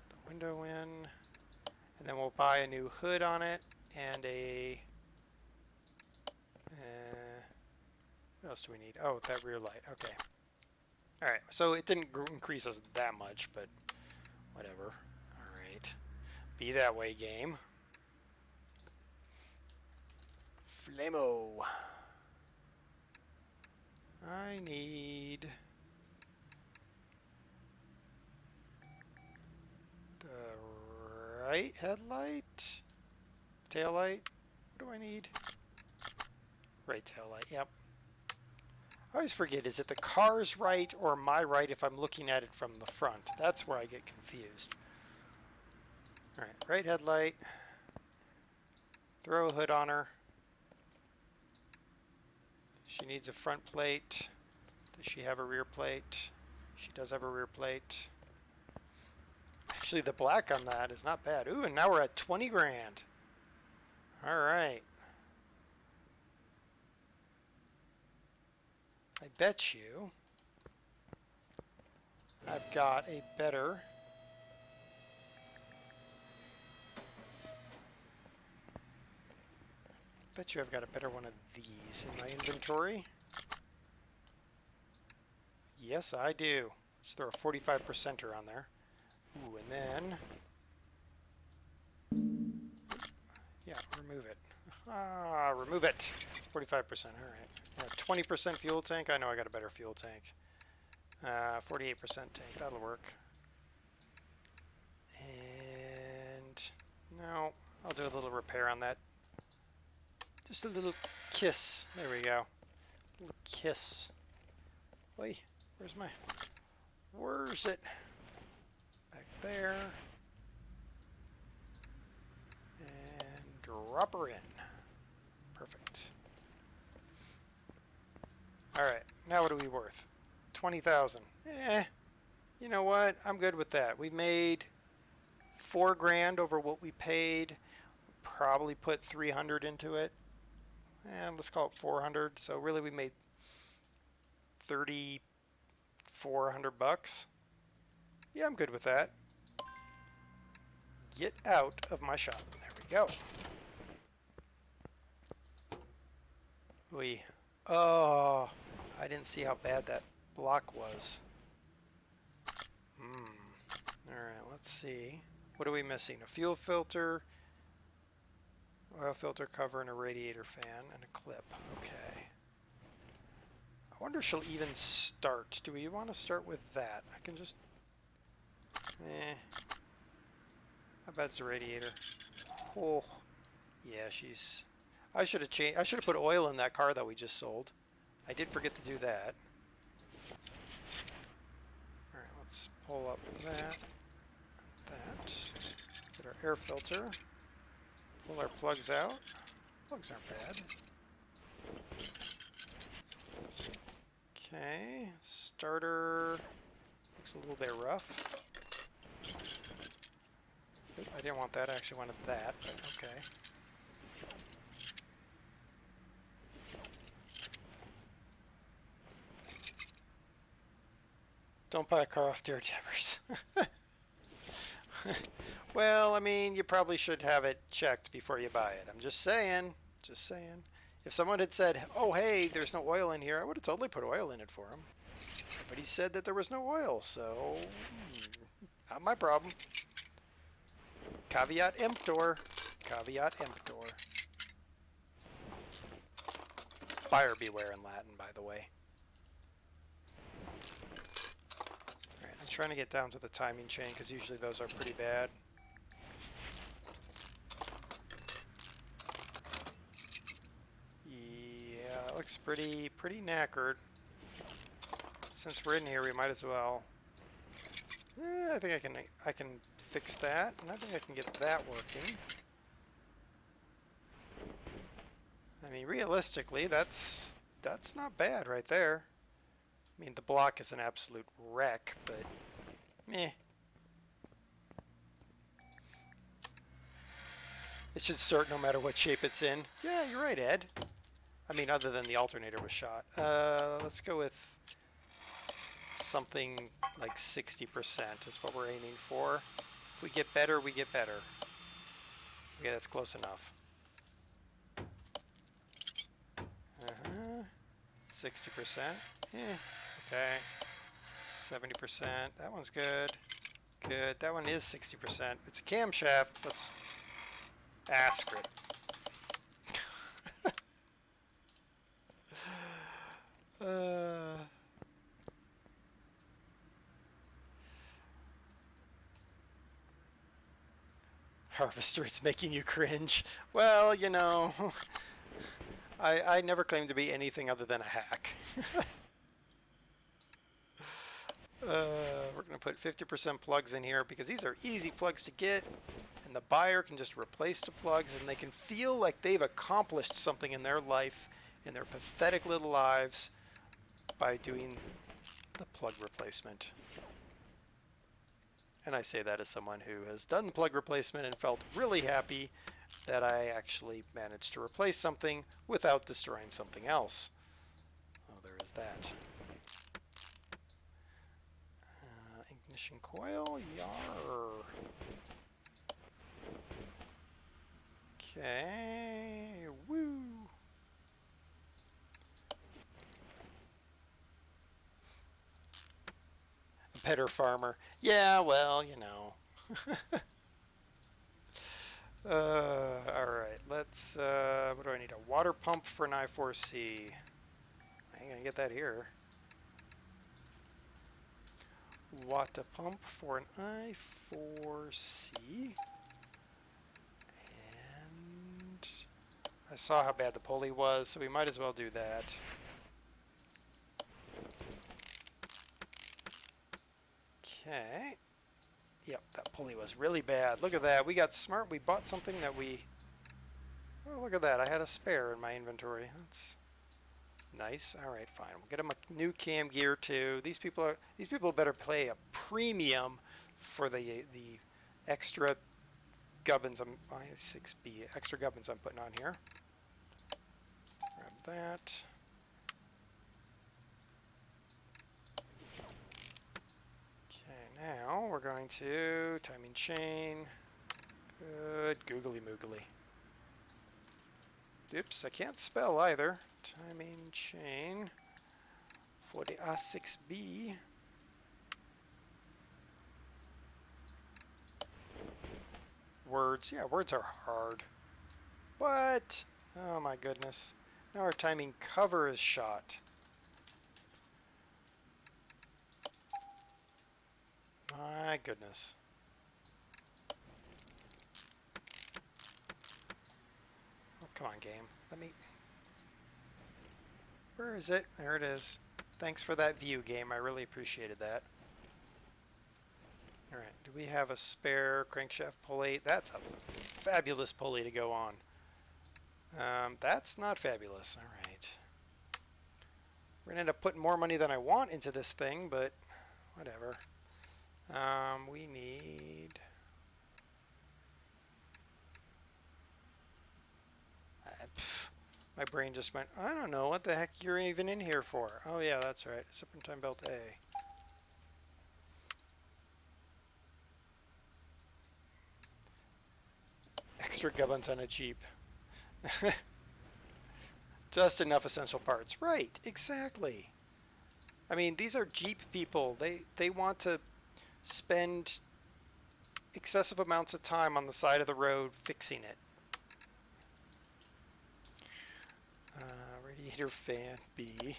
The window in. And then we'll buy a new hood on it and a... what else do we need? Oh, that rear light. Okay. Alright, so it didn't increase us that much, but whatever. Alright. Be that way, game. Flamo. I need... right headlight, tail light. What do I need? Right tail light. Yep. I always forget, is it the car's right or my right if I'm looking at it from the front? That's where I get confused. All right, right headlight. Throw a hood on her. She needs a front plate. Does she have a rear plate? She does have a rear plate. Actually, the black on that is not bad. Ooh, and now we're at 20 grand. All right. I bet you I've got a better... bet you I've got a better one of these in my inventory. Yes, I do. Let's throw a 45%er on there. Ooh, and then... yeah, remove it. Ah, remove it. 45%, all right. 20% fuel tank. I know I got a better fuel tank. 48% tank, that'll work. And no, I'll do a little repair on that. Just a little kiss. There we go. A little kiss. Wait, where's it? Back there. And drop her in. Perfect. Alright, now what are we worth? 20,000. You know what? I'm good with that. We made $4 grand over what we paid. Probably put 300 into it. And let's call it 400. So really we made 3,400 bucks. Yeah, I'm good with that. Get out of my shop. There we go. Oh, I didn't see how bad that block was. Alright, let's see. What are we missing? A fuel filter, oil filter cover, and a radiator fan, and a clip. Okay. I wonder if she'll even start. Do we want to start with that? I can just... How bad's the radiator? Oh, yeah, she's... I should have put oil in that car that we just sold. I did forget to do that. Alright, let's pull up that. Get our air filter. Pull our plugs out. Plugs aren't bad. Okay, starter looks a little bit rough. Oop, I didn't want that, I actually wanted that, but okay. Don't buy a car off Dare Jabbers. Well, I mean, you probably should have it checked before you buy it. I'm just saying. Just saying. If someone had said, oh, hey, there's no oil in here, I would have totally put oil in it for him. But he said that there was no oil, so not my problem. Caveat emptor. Caveat emptor. Buyer beware in Latin, by the way. Alright, I'm trying to get down to the timing chain because usually those are pretty bad. Yeah, that looks pretty knackered. Since we're in here, we might as well. I think I can fix that, and I think I can get that working. I mean, realistically, that's not bad right there. I mean, the block is an absolute wreck, but meh. It should start no matter what shape it's in. Yeah, you're right, Ed. I mean, other than the alternator was shot. Let's go with something like 60% is what we're aiming for. If we get better, we get better. Okay, that's close enough. 60%. Yeah, okay. 70%. That one's good. Good. That one is 60%. It's a camshaft. Let's ask it. Harvester, it's making you cringe. Well, you know, I never claimed to be anything other than a hack. We're going to put 50% plugs in here because these are easy plugs to get, and the buyer can just replace the plugs, and they can feel like they've accomplished something in their life, in their pathetic little lives, by doing the plug replacement. And I say that as someone who has done the plug replacement and felt really happy that I actually managed to replace something without destroying something else. Oh, there is that. Ignition coil, yar. Okay, woo. Better farmer. Yeah, well, you know. Alright, let's, what do I need? A water pump for an I4C. I ain't gonna get that here. water pump for an I4C. And I saw how bad the pulley was, so we might as well do that. Okay. Yep, that pulley was really bad. Look at that. We got smart. We bought something that we... Oh, look at that. I had a spare in my inventory. That's nice. All right, fine. We'll get them a new cam gear too. These people better pay a premium for the extra gubbins. I6B extra gubbins I'm putting on here. Grab that. Now we're going to timing chain. Good googly moogly. Oops, I can't spell either. Timing chain for the A6B. Words, yeah, words are hard. What? Oh my goodness. Now our timing cover is shot. My goodness. Oh, come on, game. Let me... Where is it? There it is. Thanks for that view, game. I really appreciated that. Alright, do we have a spare crankshaft pulley? That's a fabulous pulley to go on. That's not fabulous. Alright. We're going to end up putting more money than I want into this thing, but whatever. We need... my brain just went, I don't know what the heck you're even in here for. Oh yeah, that's right. Serpentine belt A. Extra gubbins on a Jeep. Just enough essential parts. Right, exactly. I mean, these are Jeep people. They want to spend excessive amounts of time on the side of the road fixing it. Radiator fan B.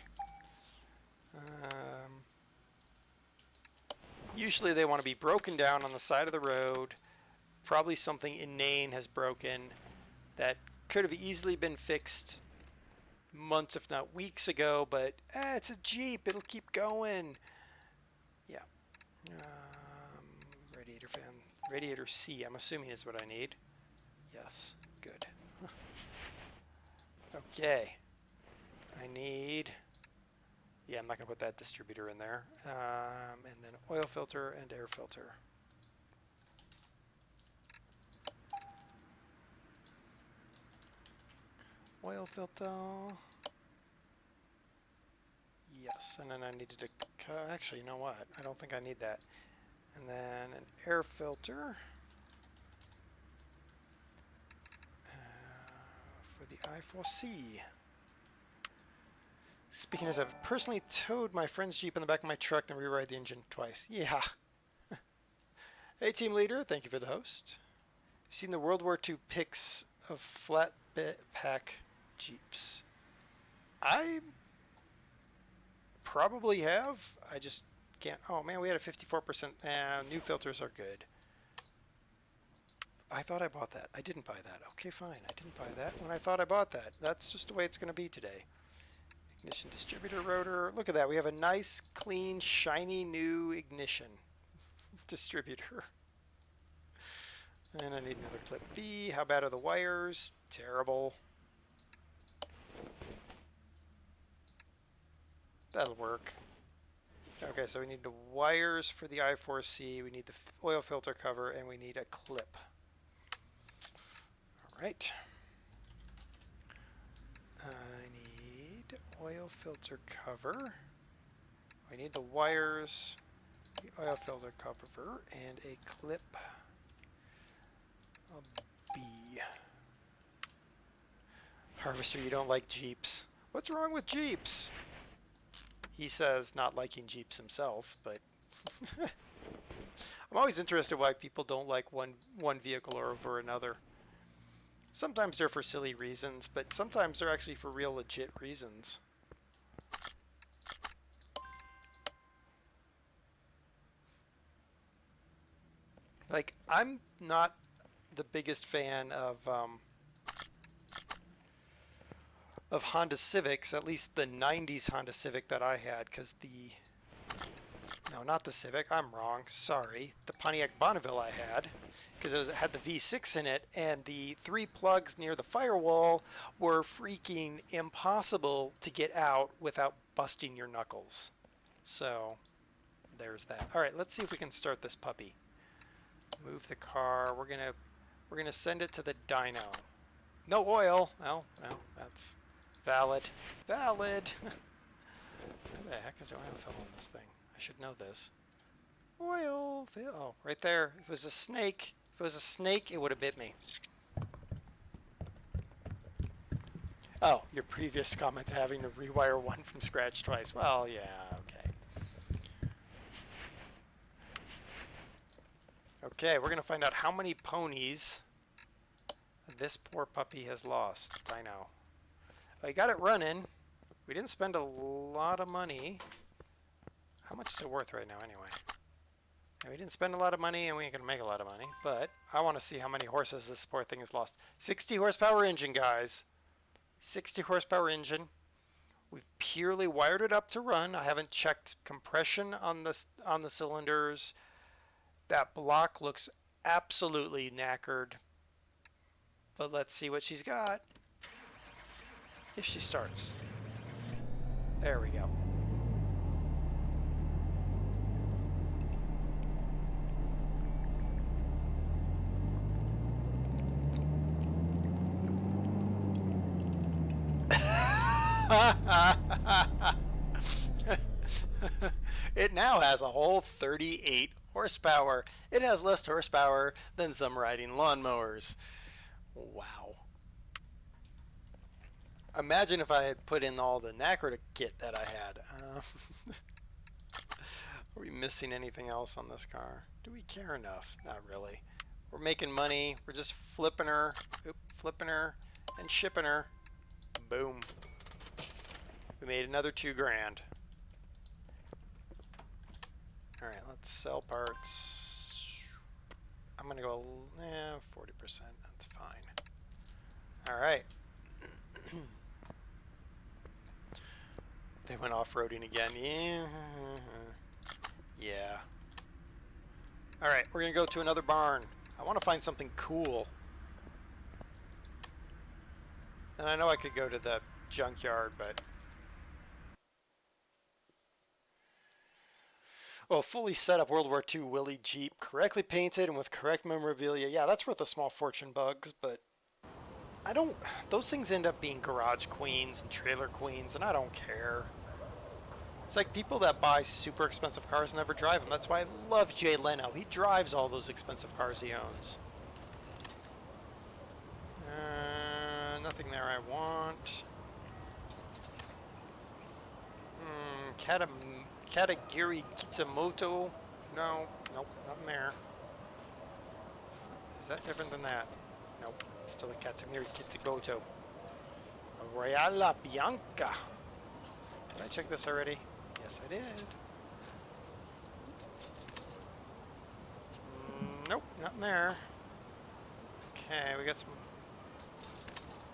Usually they want to be broken down on the side of the road. Probably something inane has broken that could have easily been fixed months, if not weeks ago, but it's a Jeep. It'll keep going. Yeah. Radiator fan. Radiator C, I'm assuming is what I need. Yes. Good. Okay. I need... Yeah, I'm not going to put that distributor in there. And then oil filter and air filter. Oil filter. Yes, and then I needed to... Actually, you know what? I don't think I need that. And then an air filter. For the I4C. Speaking as I've personally towed my friend's Jeep in the back of my truck and rewrite the engine twice. Yeah. Hey, team leader. Thank you for the host. You've seen the World War II pics of flat pack Jeeps. I probably have. I just can't. Oh man, we had a 54%. New filters are good. I thought I bought that. I didn't buy that. Okay, fine. I didn't buy that when I thought I bought that. That's just the way it's going to be today. Ignition distributor rotor. Look at that. We have a nice, clean, shiny new ignition distributor. And I need another clip B. How bad are the wires? Terrible. That'll work. Okay, so we need the wires for the I4C. We need the oil filter cover, and we need a clip. All right. I need oil filter cover. I need the wires, the oil filter cover, and a clip. A B. Harvester, you don't like Jeeps. What's wrong with Jeeps? He says not liking Jeeps himself, but I'm always interested why people don't like one vehicle over another. Sometimes they're for silly reasons, but sometimes they're actually for real legit reasons. Like, I'm not the biggest fan of Honda Civics, at least the 90s Honda Civic that I had, because no, not the Civic, I'm wrong, sorry, the Pontiac Bonneville I had, because it had the V6 in it, and the 3 plugs near the firewall were freaking impossible to get out without busting your knuckles. So, there's that. Alright, let's see if we can start this puppy. Move the car, we're gonna send it to the dyno. No oil! Well, that's valid. Valid! Where the heck is the oil fill on this thing? I should know this. Oil fill. Oh, right there. If it was a snake, it would have bit me. Oh, your previous comment having to rewire one from scratch twice. Well, yeah, okay. Okay, we're going to find out how many ponies this poor puppy has lost. I know. I got it running. We didn't spend a lot of money. How much is it worth right now anyway? And we didn't spend a lot of money and we ain't going to make a lot of money. But I want to see how many horses this poor thing has lost. 60 horsepower engine, guys. 60 horsepower engine. We've purely wired it up to run. I haven't checked compression on the cylinders. That block looks absolutely knackered. But let's see what she's got. If she starts. There we go. It now has a whole 38 horsepower. It has less horsepower than some riding lawnmowers. Wow. Imagine if I had put in all the knacker kit that I had. Are we missing anything else on this car? Do we care enough? Not really. We're making money. We're just flipping her, and shipping her. Boom. We made another $2,000. All right, let's sell parts. I'm gonna go 40%. That's fine. All right. They went off-roading again. Yeah. All right, we're gonna go to another barn. I want to find something cool. And I know I could go to the junkyard, but well, fully set up World War II Willys Jeep, correctly painted and with correct memorabilia. Yeah, that's worth a small fortune, Bugs, but I don't... Those things end up being garage queens and trailer queens, and I don't care. It's like people that buy super expensive cars and never drive them. That's why I love Jay Leno. He drives all those expensive cars he owns. Nothing there I want. Katagiri Kitsumoto. No, nope, nothing there. Is that different than that? Nope, it's still the Katagiri Kitsumoto. Royala Bianca. Did I check this already? Yes, I did. Nope, nothing there. Okay, we got some.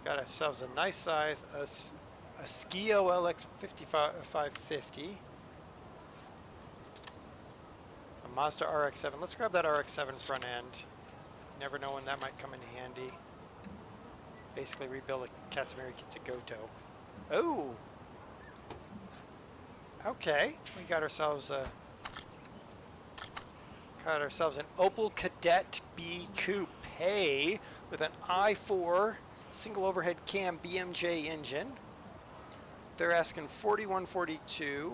Got ourselves a nice size, a Skio LX 550. A Mazda RX-7. Let's grab that RX-7 front end. Never know when that might come in handy. Basically rebuild a Katsumiri Kitsugoto. Oh! Okay, we got ourselves an Opel Cadet B Coupe with an i4 single overhead cam BMJ engine. They're asking $41.42.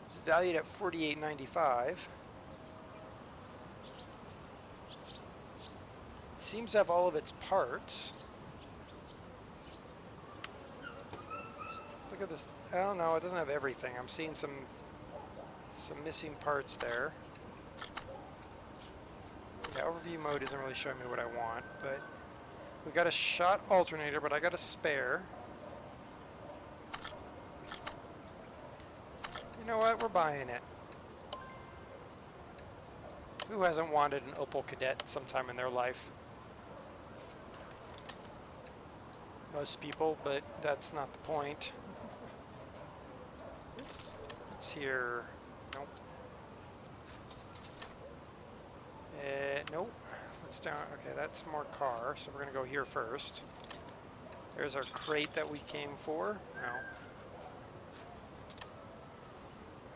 It's valued at $48.95. It seems to have all of its parts. Look at this. Oh no, it doesn't have everything. I'm seeing some missing parts there. Yeah, overview mode isn't really showing me what I want, but we got a shot alternator, but I got a spare. You know what? We're buying it. Who hasn't wanted an Opel Cadet sometime in their life? Most people, but that's not the point. It's here. Nope. Nope. Let's down. Okay, that's more car, so we're going to go here first. There's our crate that we came for. No.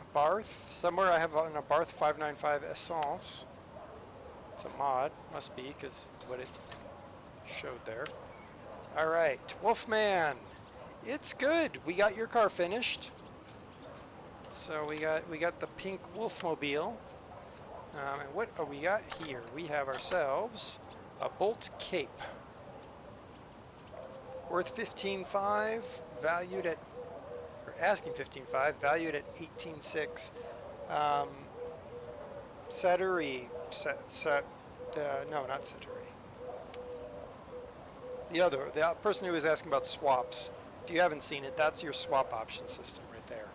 A Barth. Somewhere I have an Abarth 595 Essence. It's a mod. Must be, because it's what it showed there. Alright. Wolfman. It's good. We got your car finished. So we got the pink Wolfmobile. And what do we got here? We have ourselves a Bolt Cape. Worth $15,500, valued at, or asking $15,500, valued at $18,600. Saturi, no, not Saturi. The person who was asking about swaps. If you haven't seen it, that's your swap option system right there.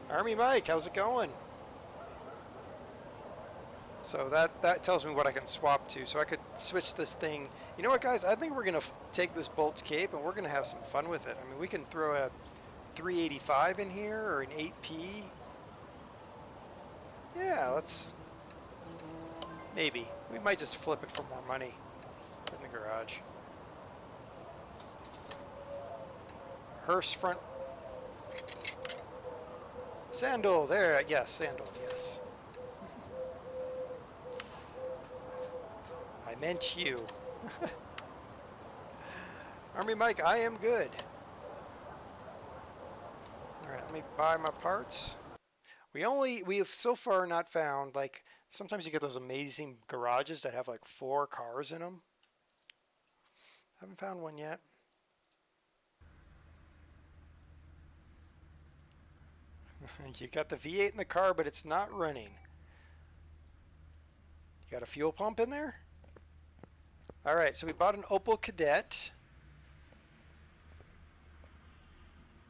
Army Mike, how's it going? So that tells me what I can swap to. So I could switch this thing. You know what, guys? I think we're going to take this Bolt Cape and we're going to have some fun with it. I mean, we can throw a 385 in here or an 8P. Yeah, let's... Maybe. We might just flip it for more money in the garage. Hearse front... Sandal, there. Yes, Sandal, yes. I meant you. Army Mike, I am good. Alright, let me buy my parts. We have so far not found, like, sometimes you get those amazing garages that have like 4 cars in them. Haven't found one yet. You got the V8 in the car, but it's not running. You got a fuel pump in there? Alright, so we bought an Opel Cadet.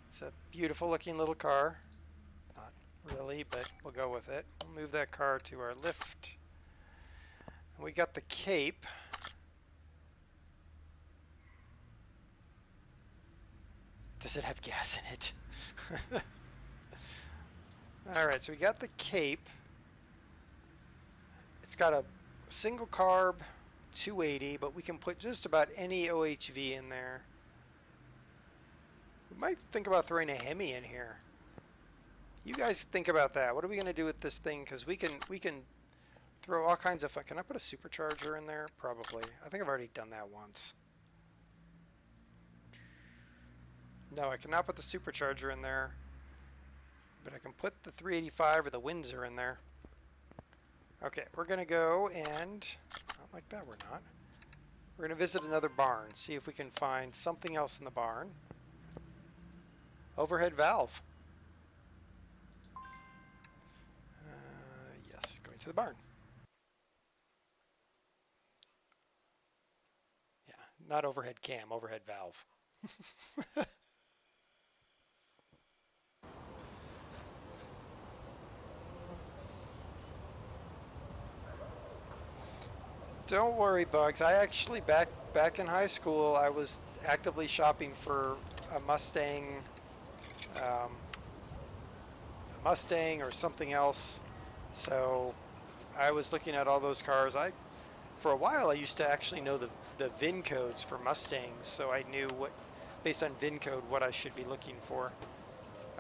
It's a beautiful looking little car. Not really, but we'll go with it. We'll move that car to our lift. And we got the Cape. Does it have gas in it? Alright, so we got the Cape. It's got a single carb 280, but we can put just about any OHV in there. We might think about throwing a Hemi in here. You guys think about that. What are we going to do with this thing? Because we can throw all kinds of fun. Can I put a supercharger in there? Probably. I think I've already done that once. No, I cannot put the supercharger in there. But I can put the 385 or the Windsor in there. Okay, we're going to go and... Not like that, we're not. We're going to visit another barn. See if we can find something else in the barn. Overhead valve. Yes, going to the barn. Yeah, not overhead cam, overhead valve. Don't worry, Bugs. I actually, back in high school, I was actively shopping for a Mustang or something else. So I was looking at all those cars. For a while, I used to actually know the VIN codes for Mustangs, so I knew based on VIN code, what I should be looking for.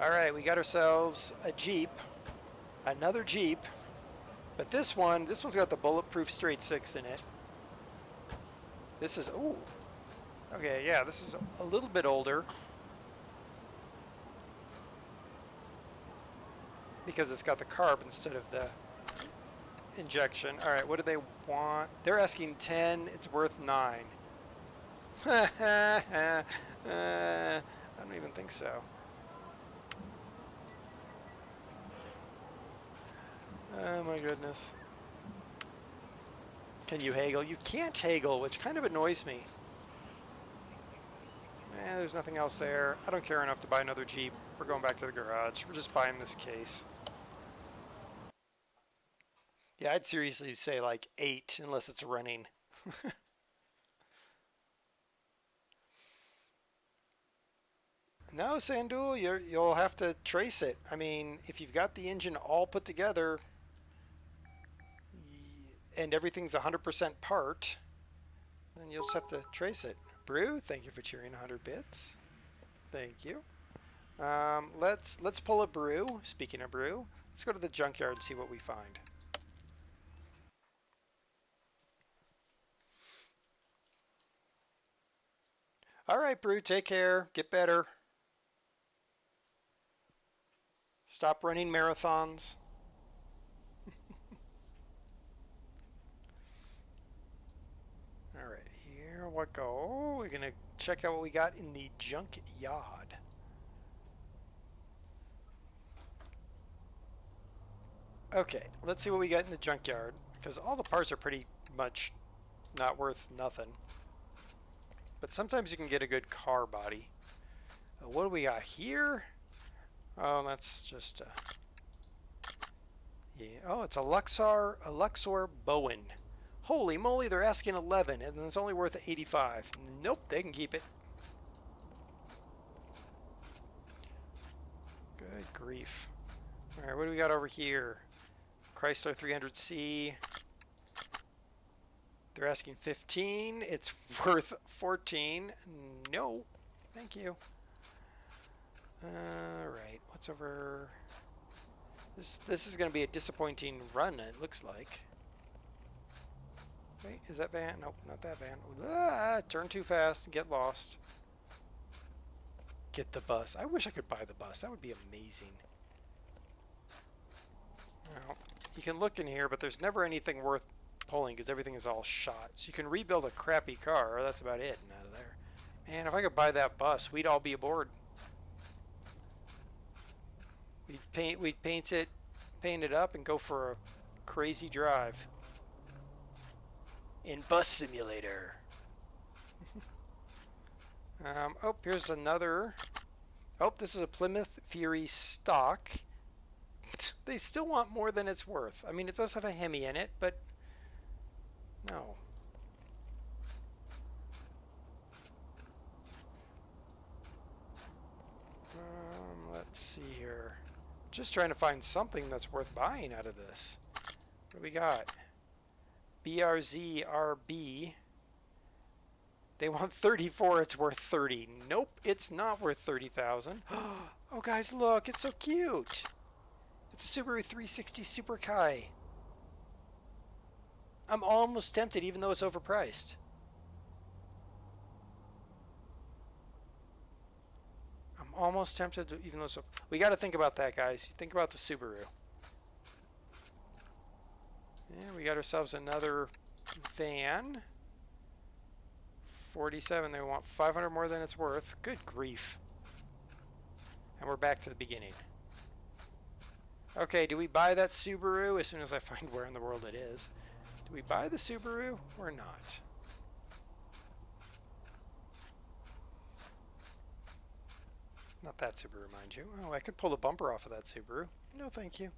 All right, we got ourselves a Jeep, another Jeep. But this one's got the bulletproof straight 6 in it. This is, ooh. Okay, yeah, this is a little bit older. Because it's got the carb instead of the injection. All right, what do they want? They're asking 10, it's worth 9. I don't even think so. Oh my goodness. Can you haggle? You can't haggle, which kind of annoys me. There's nothing else there. I don't care enough to buy another Jeep. We're going back to the garage. We're just buying this case. Yeah, I'd seriously say like 8 unless it's running. No, Sandul, you'll have to trace it. I mean, if you've got the engine all put together and everything's 100% part, then you'll just have to trace it. Brew, thank you for cheering 100 bits. Thank you. Let's pull a brew. Speaking of brew, let's go to the junkyard and see what we find. All right, brew, take care. Get better. Stop running marathons. All right, here we go. We're gonna check out what we got in the junkyard. Okay, let's see what we got in the junkyard, because all the parts are pretty much not worth nothing. But sometimes you can get a good car body. What do we got here? Oh, that's just yeah. Oh, it's a Luxor Bowen. Holy moly, they're asking 11, and it's only worth 85. Nope, they can keep it. Good grief. All right, what do we got over here? Chrysler 300C. They're asking 15. It's worth 14. No, thank you. All right, what's over? This is going to be a disappointing run. It looks like. Wait, is that van? Nope, not that van. Ah, turn too fast and get lost. Get the bus. I wish I could buy the bus. That would be amazing. Now, you can look in here, but there's never anything worth pulling because everything is all shot. So you can rebuild a crappy car. That's about it and out of there. Man, if I could buy that bus, we'd all be aboard. We'd paint it up and go for a crazy drive. In Bus Simulator. Oh, here's another. Oh, this is a Plymouth Fury stock. They still want more than it's worth. I mean, it does have a Hemi in it, but no. Let's see here. Just trying to find something that's worth buying out of this. What do we got? BRZRB. They want 34, it's worth 30. Nope, it's not worth 30,000. Oh guys, look, it's so cute. It's a Subaru 360 Super Kai. I'm almost tempted even though it's overpriced. I'm almost tempted to, even though it's we got to think about that, guys. Think about the Subaru. Yeah, we got ourselves another van. 47, they want 500 more than it's worth. Good grief. And we're back to the beginning. Okay, do we buy that Subaru as soon as I find where in the world it is? Do we buy the Subaru or not? Not that Subaru, mind you. Oh, I could pull the bumper off of that Subaru. No, thank you.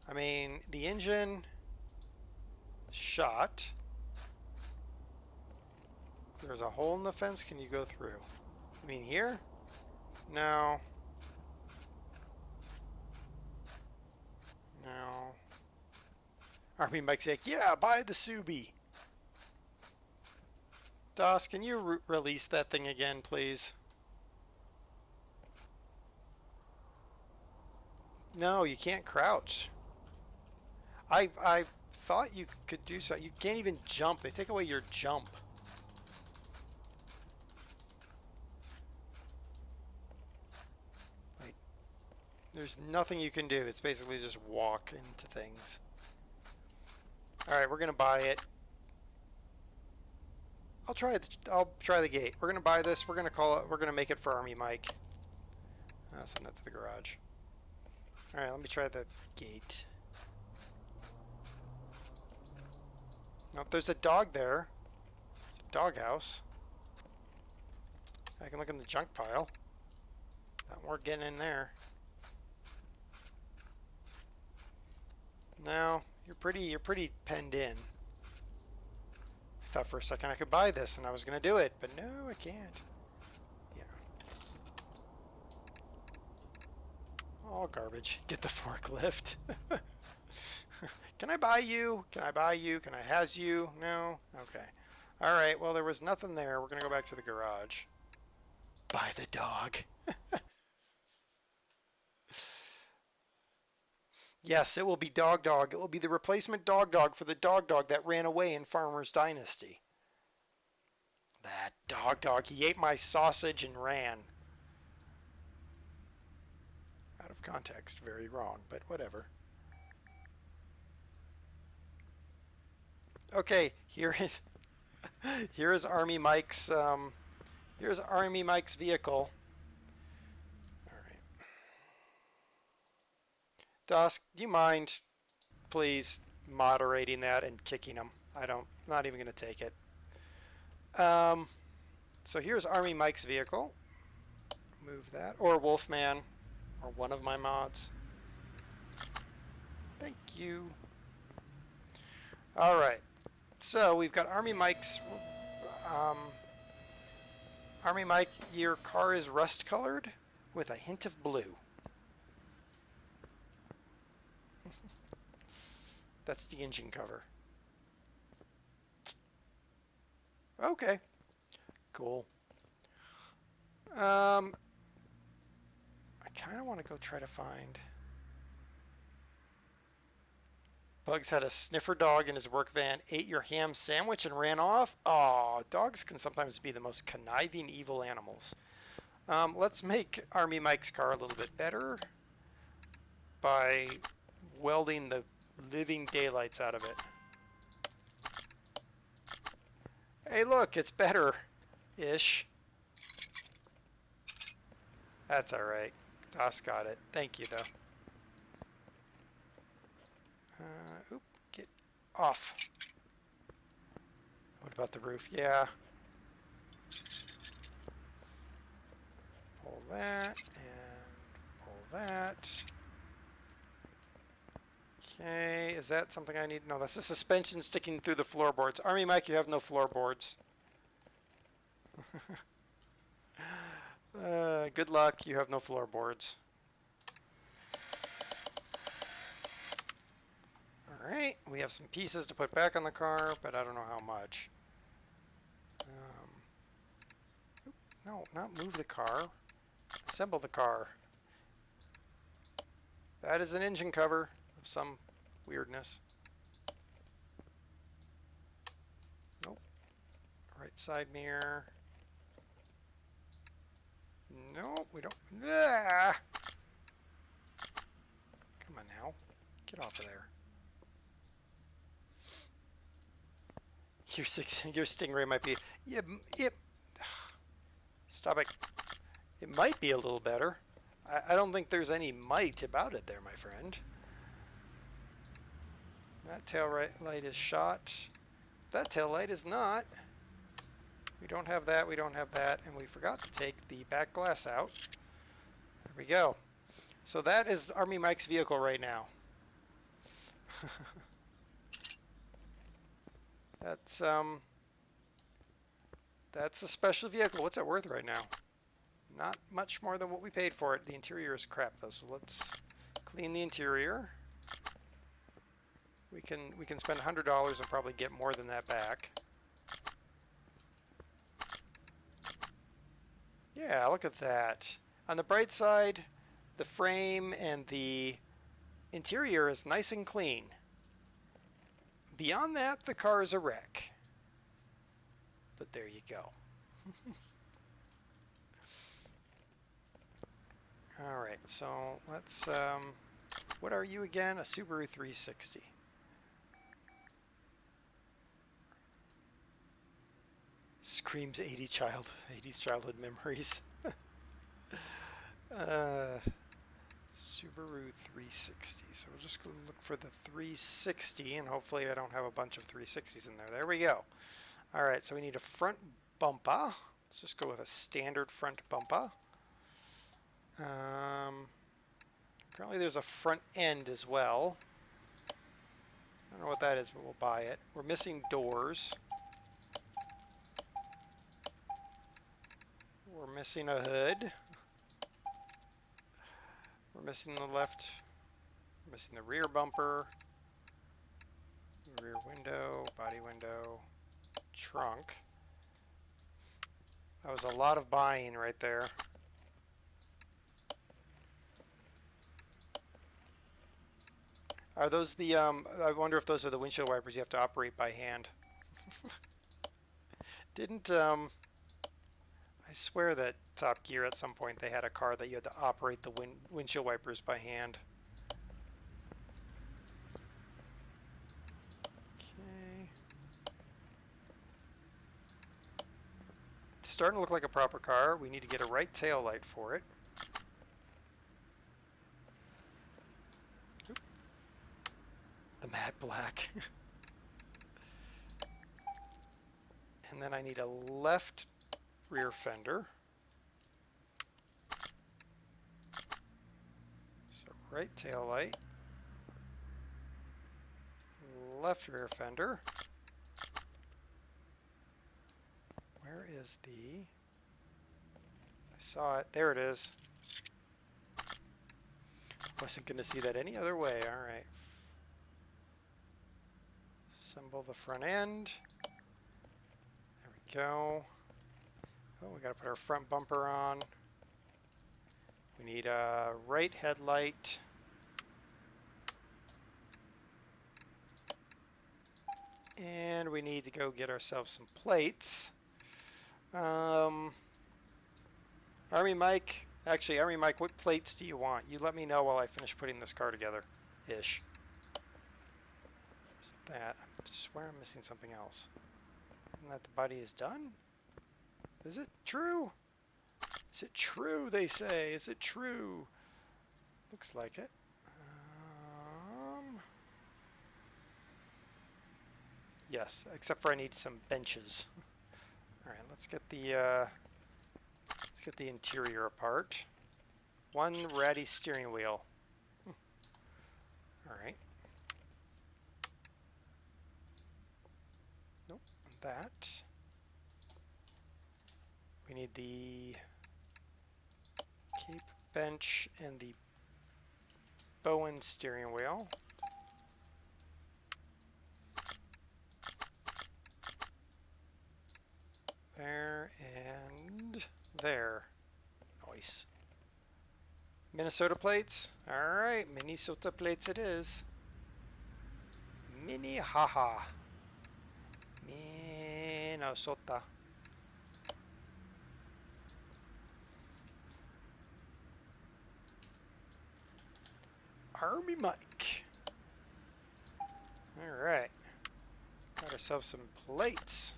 I mean, the engine shot. There's a hole in the fence. Can you go through? I mean, here? No. No. Army Mike's like, yeah, buy the Subi. DOS, can you release that thing again, please? No, you can't crouch. I thought you could do so. You can't even jump. They take away your jump. Like, there's nothing you can do. It's basically just walk into things. All right, we're gonna buy it. I'll try the gate. We're gonna buy this. We're gonna call it. We're gonna make it for Army Mike. I'll send that to the garage. All right, let me try the gate. Nope, there's a dog there. It's a doghouse. I can look in the junk pile. Not more getting in there. No, you're pretty penned in. I thought for a second I could buy this and I was gonna do it, but no, I can't. Yeah. All garbage. Get the forklift. Can I buy you? Can I buy you? Can I has you? No? Okay. Alright, well there was nothing there. We're gonna go back to the garage. Buy the dog. Yes, it will be Dog Dog. It will be the replacement Dog Dog for the Dog Dog that ran away in Farmer's Dynasty. That Dog Dog. He ate my sausage and ran. Out of context. Very wrong, but whatever. Okay, here is Army Mike's here's Army Mike's vehicle. All right. Dusk, do you mind please moderating that and kicking him? I'm not even going to take it. So here's Army Mike's vehicle. Move that. Or Wolfman. Or one of my mods. Thank you. Alright. So we've got Army Mike's... Army Mike, your car is rust colored with a hint of blue. That's the engine cover. Okay. Cool. I kind of want to go try to find... Bugs had a sniffer dog in his work van, ate your ham sandwich and ran off. Aw, dogs can sometimes be the most conniving evil animals. Let's make Army Mike's car a little bit better by welding the living daylights out of it. Hey look, it's better-ish. That's alright. Das got it. Thank you, though. Oop, get off. What about the roof? Yeah. Pull that, and pull that. Okay, is that something I need? No, that's the suspension sticking through the floorboards. Army Mike, you have no floorboards. Good luck, you have no floorboards. Alright, we have some pieces to put back on the car, but I don't know how much. No, not move the car. Assemble the car. That is an engine cover of some weirdness. Nope. Right side mirror. Nope, we don't. Ah! Come on now. Get off of there. Your Stingray might be... Stop it. It might be a little better. I don't think there's any might about it there, my friend. That tail light is shot. That tail light is not. We don't have that, we don't have that, and we forgot to take the back glass out. There we go. So that is Army Mike's vehicle right now. That's a special vehicle. What's it worth right now? Not much more than what we paid for it. The interior is crap though, so let's clean the interior. We can spend $100 and probably get more than that back. Yeah, look at that. On the bright side, the frame and the interior is nice and clean. Beyond that, the car is a wreck. But there you go. Alright, so let's, what are you again? A Subaru 360. Screams 80s childhood memories. Subaru 360. So we'll just go look for the 360, and hopefully I don't have a bunch of 360s in there. There we go. Alright, so we need a front bumper. Let's just go with a standard front bumper. Currently there's a front end as well. don't know what that is, but we'll buy it. We're missing doors. We're missing a hood. We're missing the left. We're missing the rear bumper. Rear window, body window, trunk. That was a lot of buying right there. Are those the, I wonder if those are the windshield wipers you have to operate by hand. Didn't, I swear that Top Gear at some point they had a car that you had to operate the windshield wipers by hand. Okay. It's starting to look like a proper car. We need to get a right tail light for it. Oop. The matte black. And then I need a left rear fender. So right tail light. Left rear fender. Where is the... I saw it. There it is. Wasn't going to see that any other way. All right. Assemble the front end. There we go. Oh, we got to put our front bumper on. We need a right headlight. And we need to go get ourselves some plates. Army Mike, actually, Army Mike, what plates do you want? You let me know while I finish putting this car together. Ish. What's that? I swear I'm missing something else. And that the body is done? Is it true? Is it true, they say? Is it true? Looks like it. Yes, except for I need some benches. All right, let's get the interior apart. One ratty steering wheel. All right. Nope, that. We need the cape bench and the Bowen steering wheel. There and there. Nice. Minnesota plates. Alright, Minnesota plates it is. Minnehaha. Minnesota. Army Mike. Alright. Got ourselves some plates.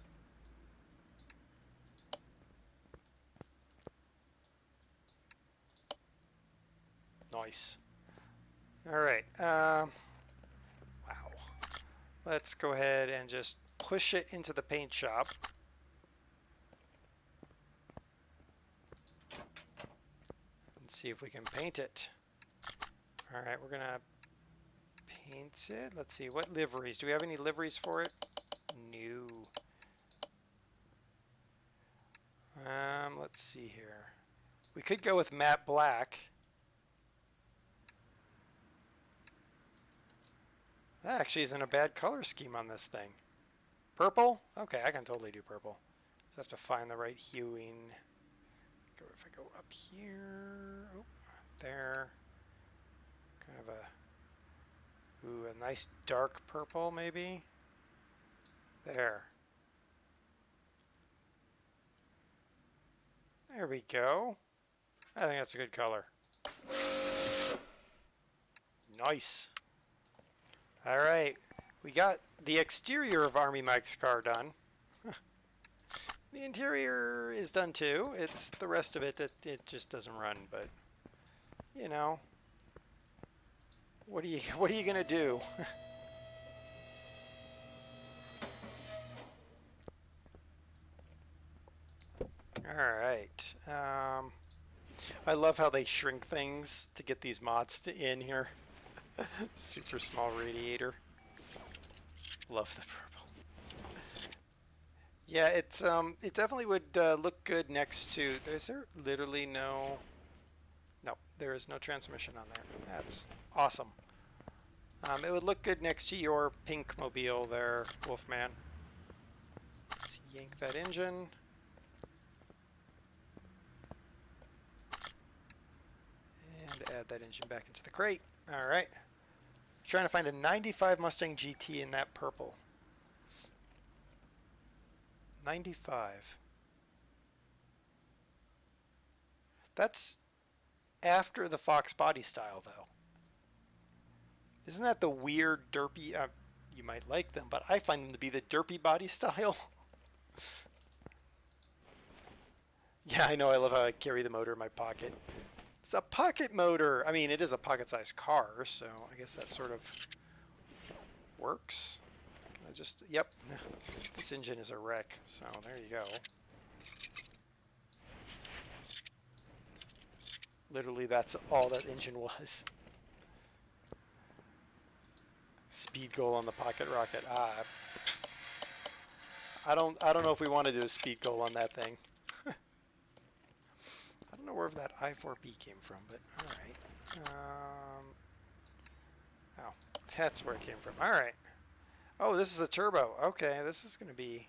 Nice. Alright. Wow. Let's go ahead and just push it into the paint shop. And see if we can paint it. Alright, we're gonna paint it. Let's see, what liveries? Do we have any liveries for it? No. Let's see here. We could go with matte black. That actually isn't a bad color scheme on this thing. Purple? Okay, I can totally do purple. Just have to find the right hueing. If I go up here, oh, there. Kind of a nice dark purple maybe. There. There we go. I think that's a good color. Nice. All right, we got the exterior of Army Mike's car done. The interior is done too. It's the rest of it that it just doesn't run, but you know, what are you gonna do? All right. I love how they shrink things to get these mods in here. Super small radiator. Love the purple. Yeah, it definitely would look good next to. Is there literally no? No, there is no transmission on there. That's awesome. It would look good next to your pink mobile there, Wolfman. Let's yank that engine. And add that engine back into the crate. All right. Trying to find a 95 Mustang GT in that purple. 95. That's after the Fox body style, though. Isn't that the weird derpy? You might like them, but I find them to be the derpy body style. Yeah, I know. I love how I carry the motor in my pocket. It's a pocket motor. I mean, it is a pocket-sized car, so I guess that sort of works. Can I just, yep. This engine is a wreck, so there you go. Literally, that's all that engine was. Speed goal on the pocket rocket. I don't know if we want to do a speed goal on that thing. I don't know where that I4B came from, but all right. Oh, that's where it came from. All right. Oh, this is a turbo. Okay, this is gonna be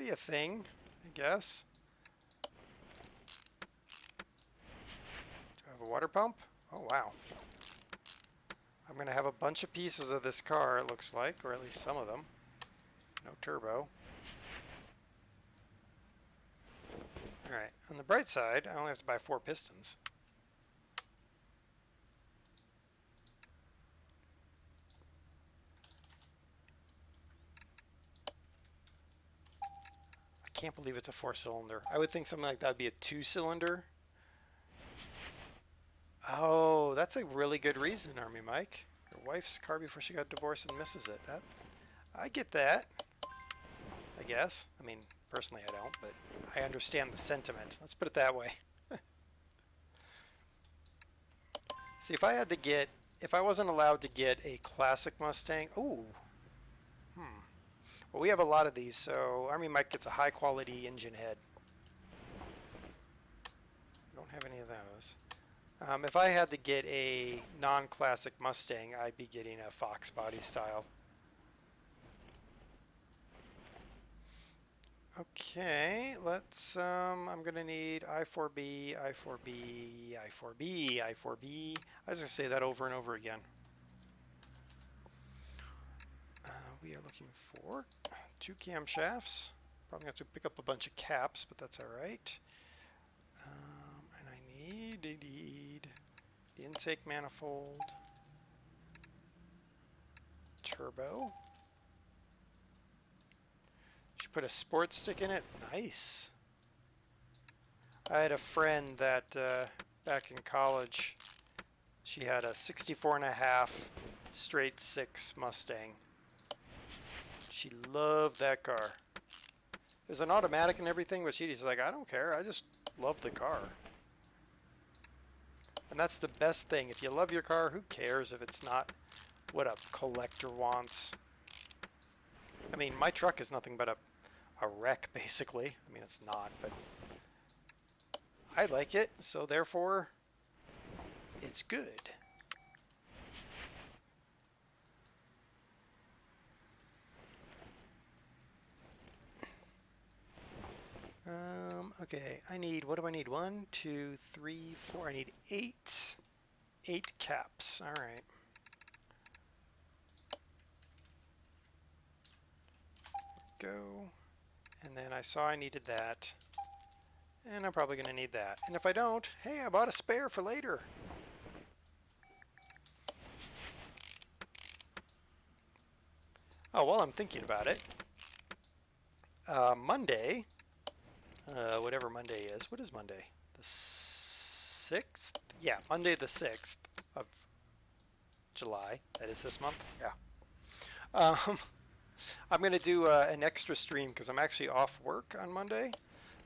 a thing, I guess. Do I have a water pump? Oh wow. I'm gonna have a bunch of pieces of this car, it looks like, or at least some of them. No turbo. Alright, on the bright side, I only have to buy 4 pistons. I can't believe it's a 4-cylinder. I would think something like that would be a 2-cylinder. Oh, that's a really good reason, Army Mike. Your wife's car before she got divorced and misses it. I get that, I guess. I mean, personally I don't, but I understand the sentiment. Let's put it that way. See, if I wasn't allowed to get a classic Mustang, ooh. Well, we have a lot of these, so Army Mike gets a high quality engine head. Don't have any of those. If I had to get a non-classic Mustang, I'd be getting a Fox body style. Okay, let's, I'm gonna need I4B, I4B, I4B, I4B. I was gonna say that over and over again. We are looking for 2 camshafts. Probably have to pick up a bunch of caps, but that's alright. And I need the intake manifold, turbo. Should put a sports stick in it. Nice. I had a friend that back in college, she had a 64.5 straight 6 Mustang. She loved that car. It was an automatic and everything, but she's like, I don't care. I just love the car. And that's the best thing. If you love your car, who cares if it's not what a collector wants? I mean, my truck is nothing but a wreck, basically. I mean, it's not, but I like it, so therefore, it's good. Okay, I need, what do I need? 1, 2, 3, 4. I need 8 caps. All right. Go. And then I saw I needed that. And I'm probably going to need that. And if I don't, hey, I bought a spare for later. Oh, well, I'm thinking about it. Monday, whatever Monday is. What is Monday? The 6th? Yeah, Monday the 6th of July. That is this month? Yeah. I'm going to do an extra stream because I'm actually off work on Monday.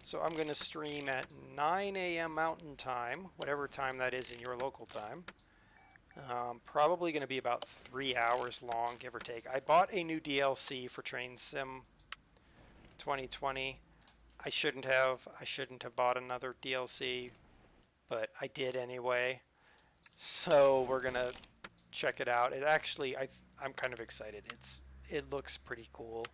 So I'm going to stream at 9 a.m. Mountain Time, whatever time that is in your local time. Probably going to be about 3 hours long, give or take. I bought a new DLC for Train Sim 2020. I shouldn't have. I shouldn't have bought another DLC, but I did anyway. So we're gonna check it out. It actually, I'm kind of excited. It looks pretty cool.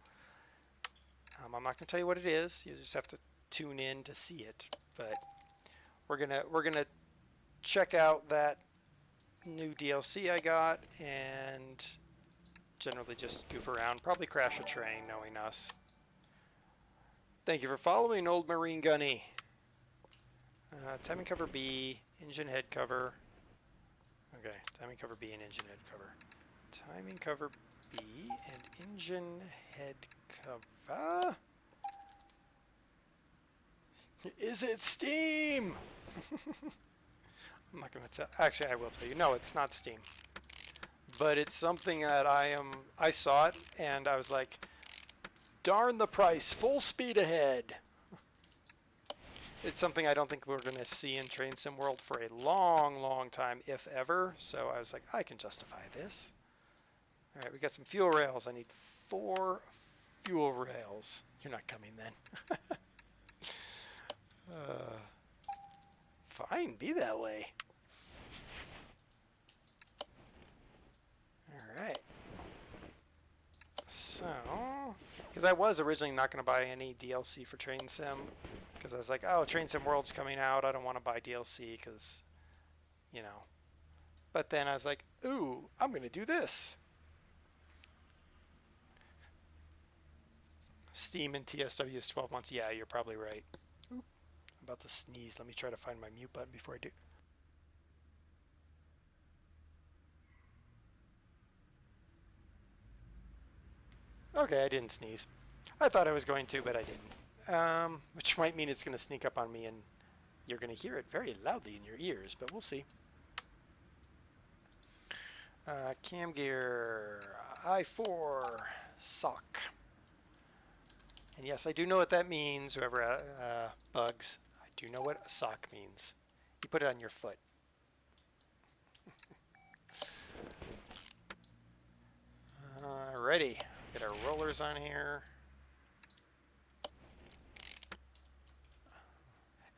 I'm not gonna tell you what it is. You just have to tune in to see it. But we're gonna check out that new DLC I got and generally just goof around. Probably crash a train, knowing us. Thank you for following, Old Marine Gunny. Timing cover B, engine head cover. Okay, timing cover B and engine head cover. Timing cover B and engine head cover. Is it Steam? I'm not going to tell. Actually, I will tell you. No, it's not Steam. But it's something that I saw it and I was like, darn the price, full speed ahead. It's something I don't think we're going to see in Train Sim World for a long, long time, if ever. So I was like, I can justify this. All right, we got some fuel rails. I need 4 fuel rails. You're not coming then. Fine, be that way. All right. So, because I was originally not going to buy any DLC for Train Sim, because I was like, oh, Train Sim World's coming out. I don't want to buy DLC because, you know. But then I was like, ooh, I'm going to do this. Steam and TSW is 12 months. Yeah, you're probably right. Ooh, I'm about to sneeze. Let me try to find my mute button before I do. Okay, I didn't sneeze. I thought I was going to, but I didn't. Which might mean it's going to sneak up on me and you're going to hear it very loudly in your ears, but we'll see. Cam gear, I4, sock. And yes, I do know what that means, whoever bugs. I do know what a sock means. You put it on your foot. Ready. Get our rollers on here.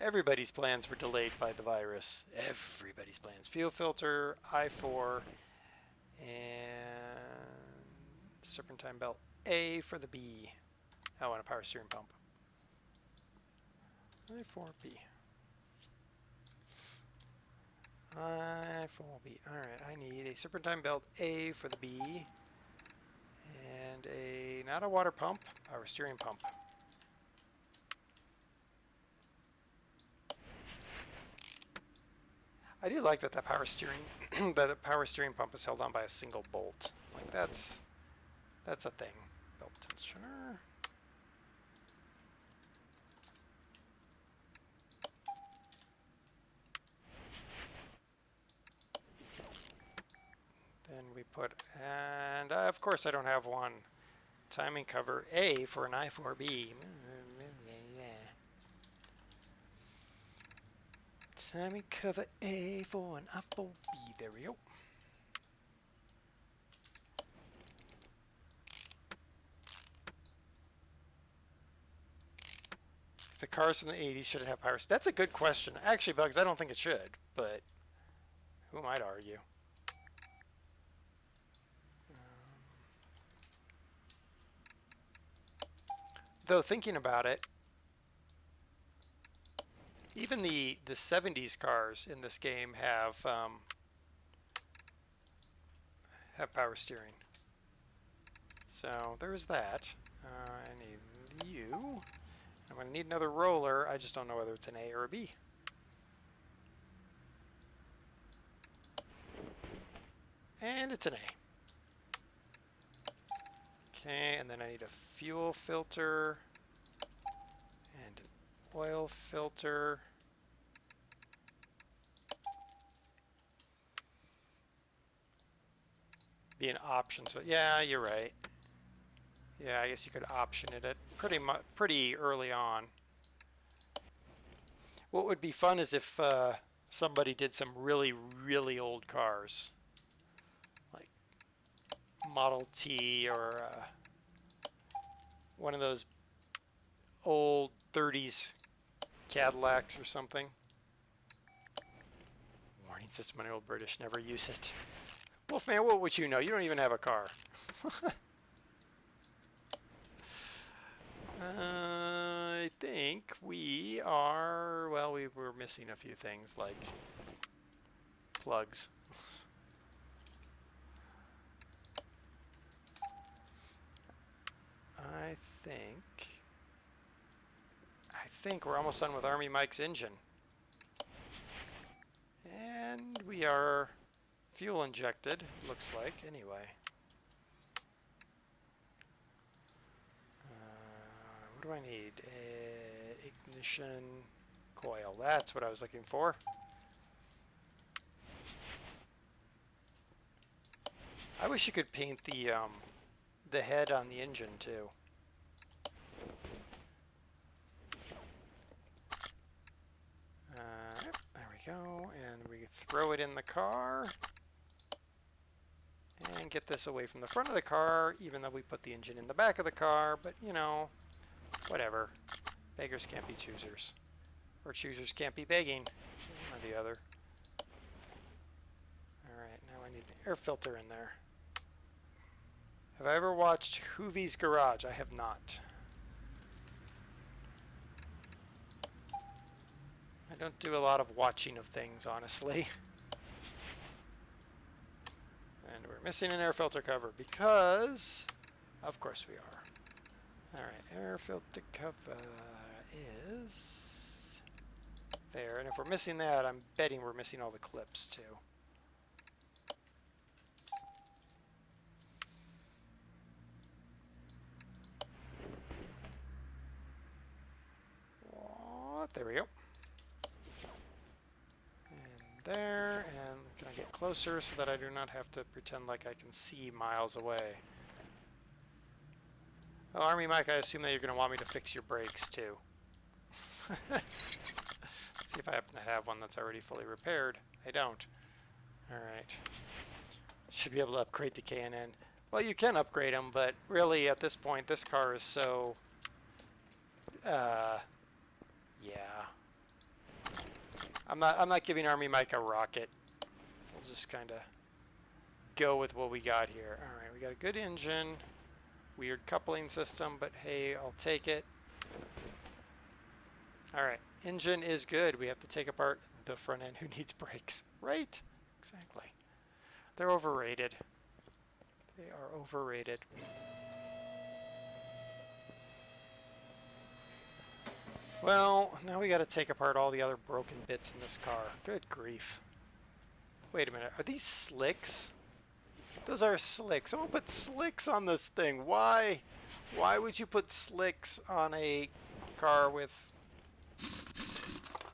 Everybody's plans were delayed by the virus. Everybody's plans. Fuel filter, I4, and serpentine belt A for the B. Oh, and a power steering pump. I4B. I4B. Alright, I need a serpentine belt A for the B. And not a water pump, power steering pump. I do like that power steering that the power steering pump is held on by a single bolt. Like that's a thing. Belt tensioner. Then we put, and of course I don't have one. Timing cover A for an I4B. Timing cover A for an I4B. There we go. The cars from the 80s should have power. That's a good question. Actually, Bugs, I don't think it should, but who might argue? Though thinking about it, even the 70s cars in this game have power steering. So there's that. I need you. I'm going to need another roller. I just don't know whether it's an A or a B. And it's an A. Okay, and then I need a fuel filter and an oil filter. Be an option. So yeah, you're right. Yeah, I guess you could option it at pretty early on. What would be fun is if somebody did some really, really old cars. Model T or one of those old 30s Cadillacs or something. Warning system on Old British, never use it. Wolfman, what would you know? You don't even have a car. I think we are, well, we're missing a few things like plugs. I think we're almost done with Army Mike's engine. And we are fuel injected, looks like, anyway. What do I need? Ignition coil. That's what I was looking for. I wish you could paint the head on the engine too. There we go, and we throw it in the car and get this away from the front of the car, even though we put the engine in the back of the car, but you know, whatever. Beggars can't be choosers. Or choosers can't be begging. One or the other. Alright, now I need an air filter in there. Have I ever watched Hoovie's Garage? I have not. I don't do a lot of watching of things, honestly. And we're missing an air filter cover because, of course we are. Alright, air filter cover is there. And if we're missing that, I'm betting we're missing all the clips too. What? There we go. And there, and can I get closer so that I do not have to pretend like I can see miles away? Oh, Army Mike, I assume that you're going to want me to fix your brakes too. Let's see if I happen to have one that's already fully repaired. I don't. Alright. Should be able to upgrade the K&N. Well, you can upgrade them, but really at this point, this car is so... yeah. I'm not giving Army Mike a rocket. We'll just kind of go with what we got here. Alright, we got a good engine. Weird coupling system, but hey, I'll take it. Alright, engine is good. We have to take apart the front end. Who needs brakes? Right? Exactly. They're overrated. They are overrated. Well, now we got to take apart all the other broken bits in this car. Good grief. Wait a minute. Are these slicks? Those are slicks. Someone put slicks on this thing. Why? Why would you put slicks on a car with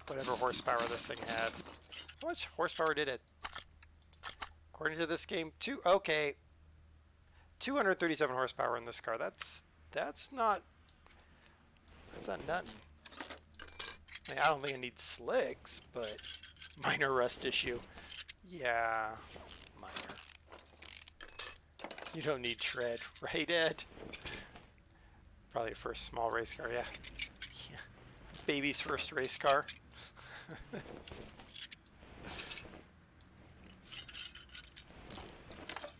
whatever horsepower this thing had? How much horsepower did it? According to this game, okay. 237 horsepower in this car. That's not nothing. I mean, I don't think it needs slicks, but minor rust issue. Yeah, minor. You don't need tread, right, Ed? Probably first small race car, yeah. Yeah. Baby's first race car.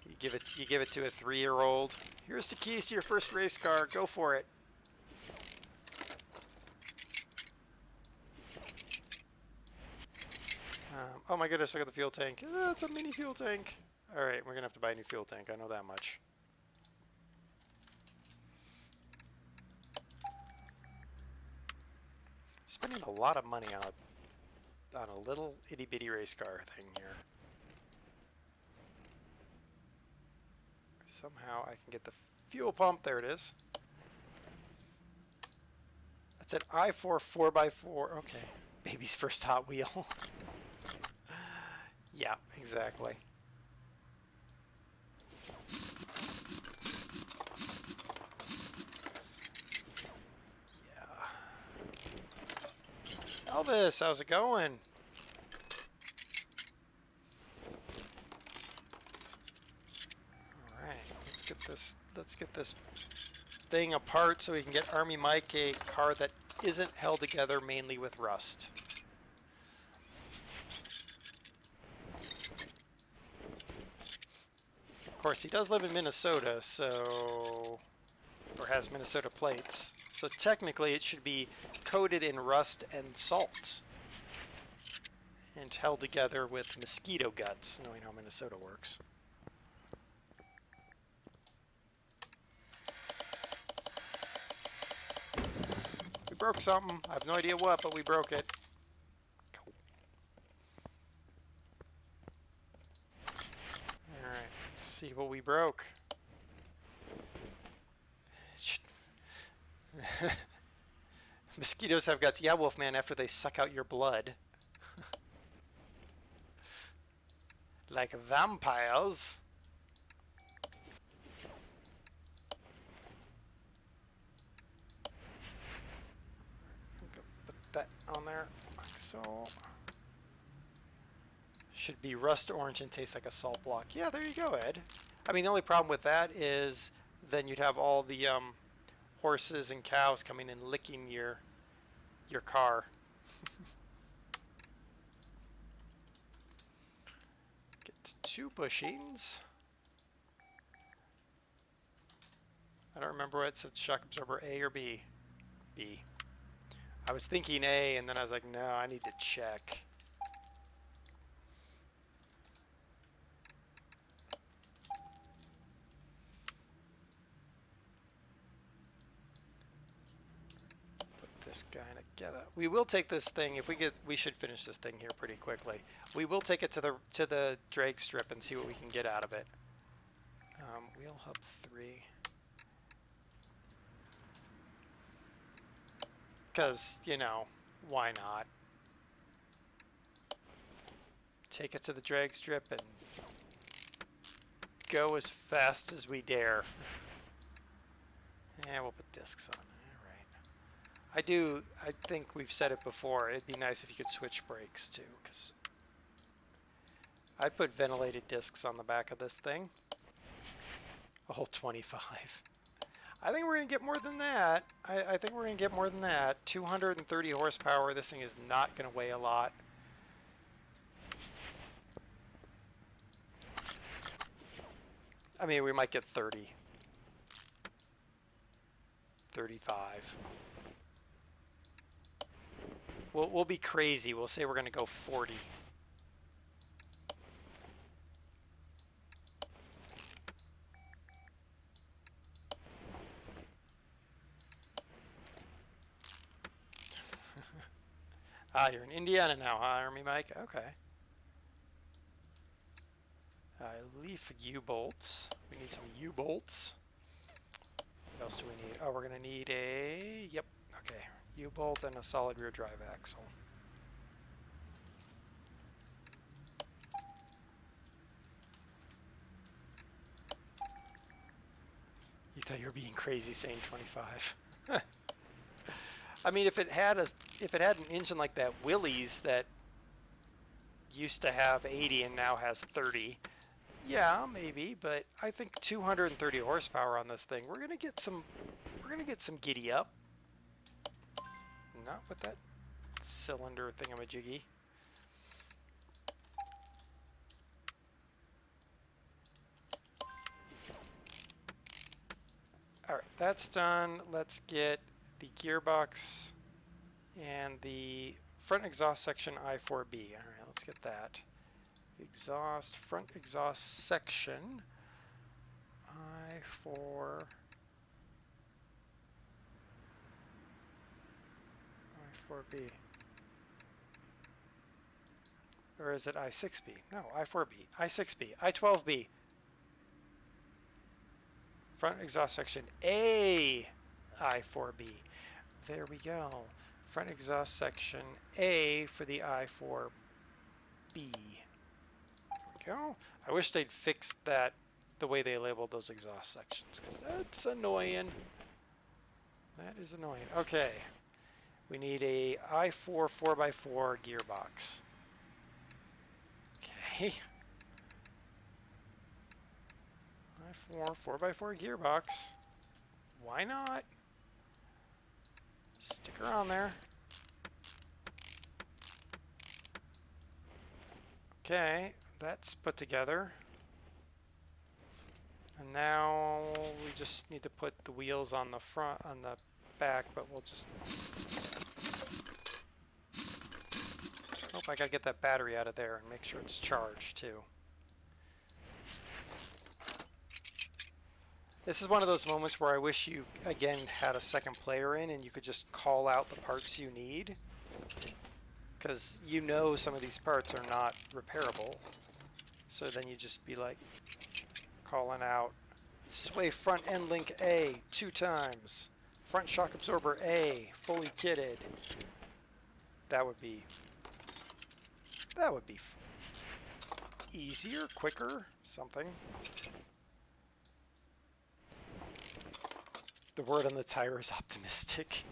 You give it to a 3-year-old. Here's the keys to your first race car. Go for it. Oh my goodness, look at the fuel tank. It's a mini fuel tank. Alright, we're going to have to buy a new fuel tank. I know that much. Spending a lot of money on a little itty-bitty race car thing here. Somehow I can get the fuel pump. There it is. That's an i4 4x4. Okay. Baby's first Hot Wheel. Yeah, exactly. Yeah. Elvis, how's it going? Alright. Let's get this thing apart so we can get Army Mike a car that isn't held together mainly with rust. Of course, he does live in Minnesota, so, or has Minnesota plates. So technically it should be coated in rust and salt and held together with mosquito guts, knowing how Minnesota works. We broke something. I have no idea what, but we broke it. Cool. Alright, let's see what we broke. Mosquitoes have guts. Yeah, Wolfman, after they suck out your blood. Like vampires. Put that on there, like so. Should be rust orange and taste like a salt block. Yeah, there you go, Ed. I mean, the only problem with that is then you'd have all the horses and cows coming and licking your car. Get 2 bushings. I don't remember what it said, shock absorber A or B. B. I was thinking A, and then I was like, no, I need to check. This guy together. We will take this thing if we should finish this thing here pretty quickly. We will take it to the drag strip and see what we can get out of it. Wheel hub 3. Because, you know, why not? Take it to the drag strip and go as fast as we dare. Yeah, we'll put discs on. I think we've said it before, it'd be nice if you could switch brakes too, because I'd put ventilated discs on the back of this thing. A whole 25. I think we're going to get more than that. I think we're going to get more than that. 230 horsepower, this thing is not going to weigh a lot. I mean, we might get 30. 35. We'll be crazy. We'll say we're going to go 40. Ah, you're in Indiana now, huh, Army Mike? Okay. Leaf U-bolts. We need some U-bolts. What else do we need? Oh, we're going to need a... Yep. Okay. U-bolt and a solid rear drive axle. You thought you were being crazy saying 25. I mean, if it had an engine like that Willys that used to have 80 and now has 30, yeah, maybe. But I think 230 horsepower on this thing. We're gonna get some giddy up. Not with that cylinder thingamajiggy. Alright, that's done. Let's get the gearbox and the front exhaust section I4B. Alright, let's get that. Front exhaust section I4B. Or is it I6B? No, I4B. I6B. I12B. Front exhaust section A, I4B. There we go. Front exhaust section A for the I4B. There we go. I wish they'd fixed that the way they labeled those exhaust sections, because that's annoying. That is annoying. Okay. We need a I4 4x4 gearbox. Okay. 4x4, 4x4 gearbox. Why not? Stick around there. Okay, that's put together. And now we just need to put the wheels on the front, on the back, but we'll just... Oh, I gotta get that battery out of there and make sure it's charged too. This is one of those moments where I wish you, again, had a second player in and you could just call out the parts you need. Because you know some of these parts are not repairable. So then you just be like calling out, sway front end link A 2 times. Front shock absorber A, fully kitted. That would be easier, quicker, something. The word on the tire is optimistic.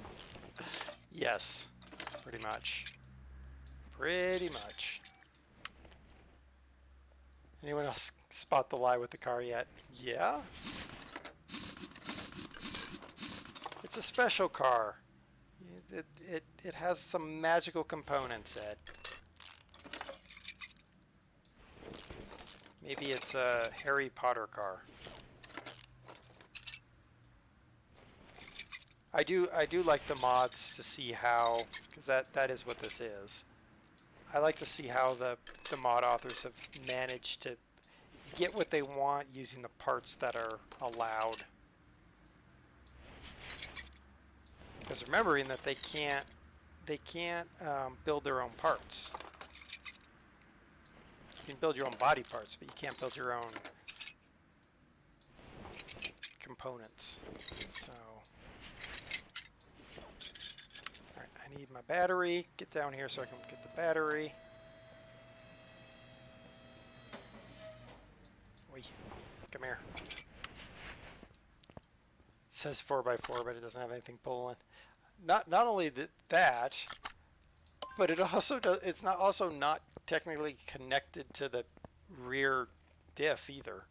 Yes, pretty much. Pretty much. Anyone else spot the lie with the car yet? Yeah? It's a special car. It has some magical components, Ed. Maybe it's a Harry Potter car. I do like the mods to see how, because that is what this is. I like to see how the mod authors have managed to get what they want using the parts that are allowed. Because remembering that they can't build their own parts. You can build your own body parts, but you can't build your own components. So, alright, I need my battery. Get down here so I can get the battery. Wait, come here. It says 4x4, but it doesn't have anything pulling. Not only that, but it also does. It's not also not technically connected to the rear diff either.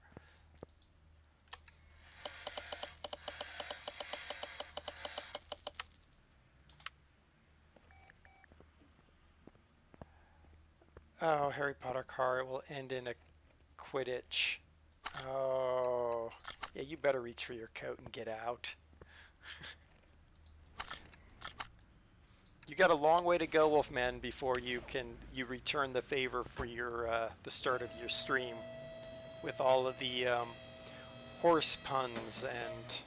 Oh, Harry Potter car, it will end in a Quidditch. Oh, yeah, you better reach for your coat and get out. You got a long way to go, Wolfman, before you return the favor for your the start of your stream with all of the horse puns and,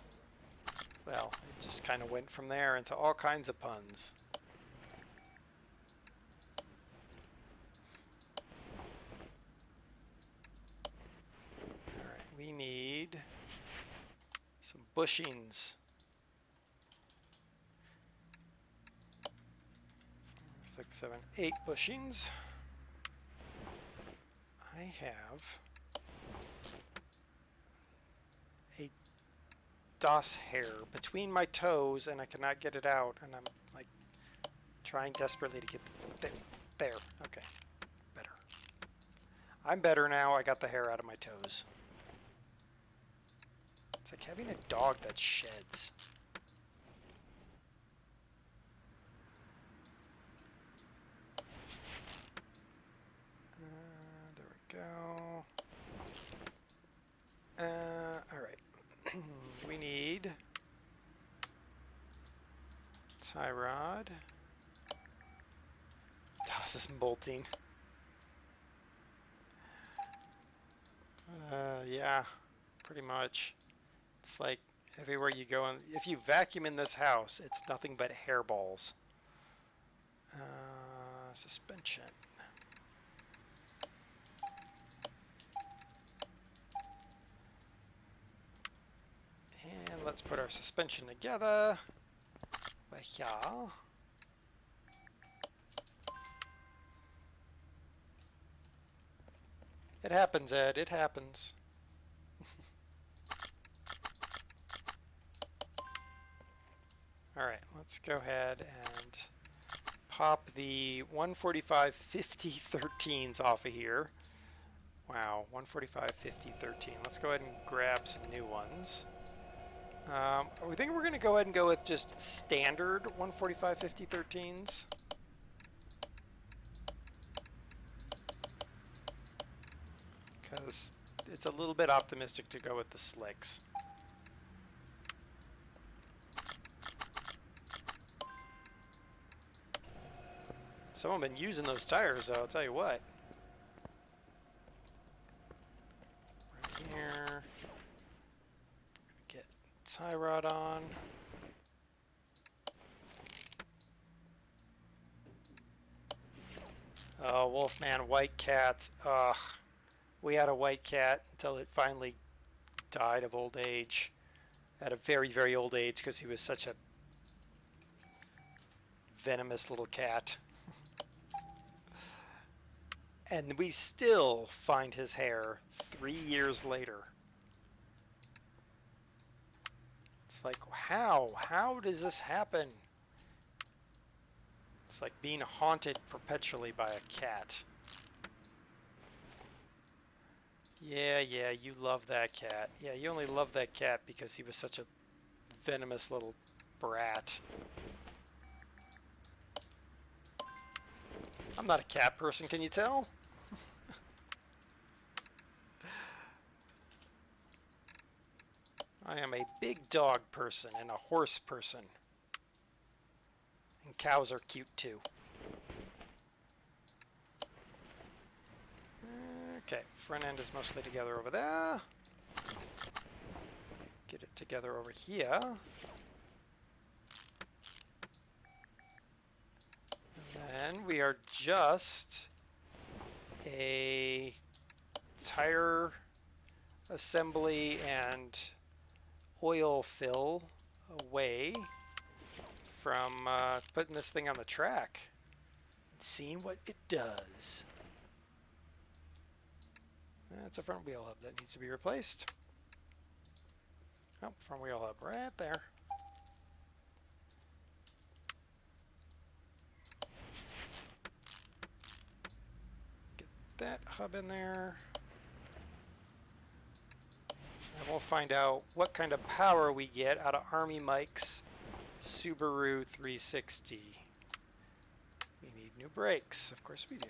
well, it just kind of went from there into all kinds of puns. All right, we need some bushings. 6, 7, 8 bushings. I have a DOS hair between my toes and I cannot get it out, and I'm like trying desperately to get there. Okay, better. I'm better now. I got the hair out of my toes. It's like having a dog that sheds. Go. All right. We need tie rod. Das is bolting. Yeah, pretty much. It's like everywhere you go, and if you vacuum in this house, it's nothing but hairballs. Suspension. And let's put our suspension together. Yeah. It happens, Ed. It happens. Alright, let's go ahead and pop the 145/50 13s off of here. Wow, 145, 50, 13. Let's go ahead and grab some new ones. We think we're going to go ahead and go with just standard 145, 50, 13s. Because it's a little bit optimistic to go with the slicks. Someone been using those tires, though, I'll tell you what. Right here. Get tie rod on. Oh, Wolfman, white cats. Ugh. We had a white cat until it finally died of old age. At a very, very old age because he was such a venomous little cat. And we still find his hair 3 years later. It's like, how? How does this happen? It's like being haunted perpetually by a cat. Yeah, you love that cat. Yeah, you only love that cat because he was such a venomous little brat. I'm not a cat person, can you tell? I am a big dog person and a horse person. And cows are cute too. Okay, front end is mostly together over there. Get it together over here. And then we are just a tire assembly and oil fill away from putting this thing on the track and seeing what it does. That's a front wheel hub that needs to be replaced. Oh, front wheel hub right there. Get that hub in there. And we'll find out what kind of power we get out of Army Mike's Subaru 360. We need new brakes. Of course we do.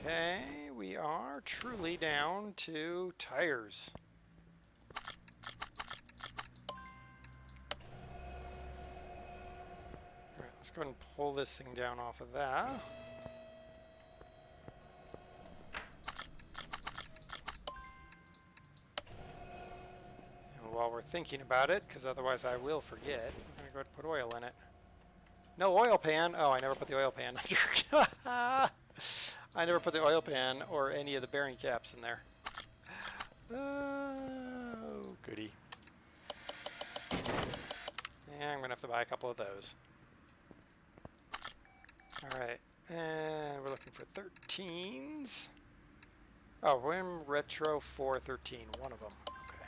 Okay, we are truly down to tires. Alright, let's go ahead and pull this thing down off of that. And while we're thinking about it, because otherwise I will forget, I'm going to go ahead and put oil in it. No oil pan! Oh, I never put the oil pan under. I never put the oil pan or any of the bearing caps in there. Oh, goody. Yeah, I'm going to have to buy a couple of those. Alright, and we're looking for 13s. Oh, Rim Retro 413, one of them. Okay.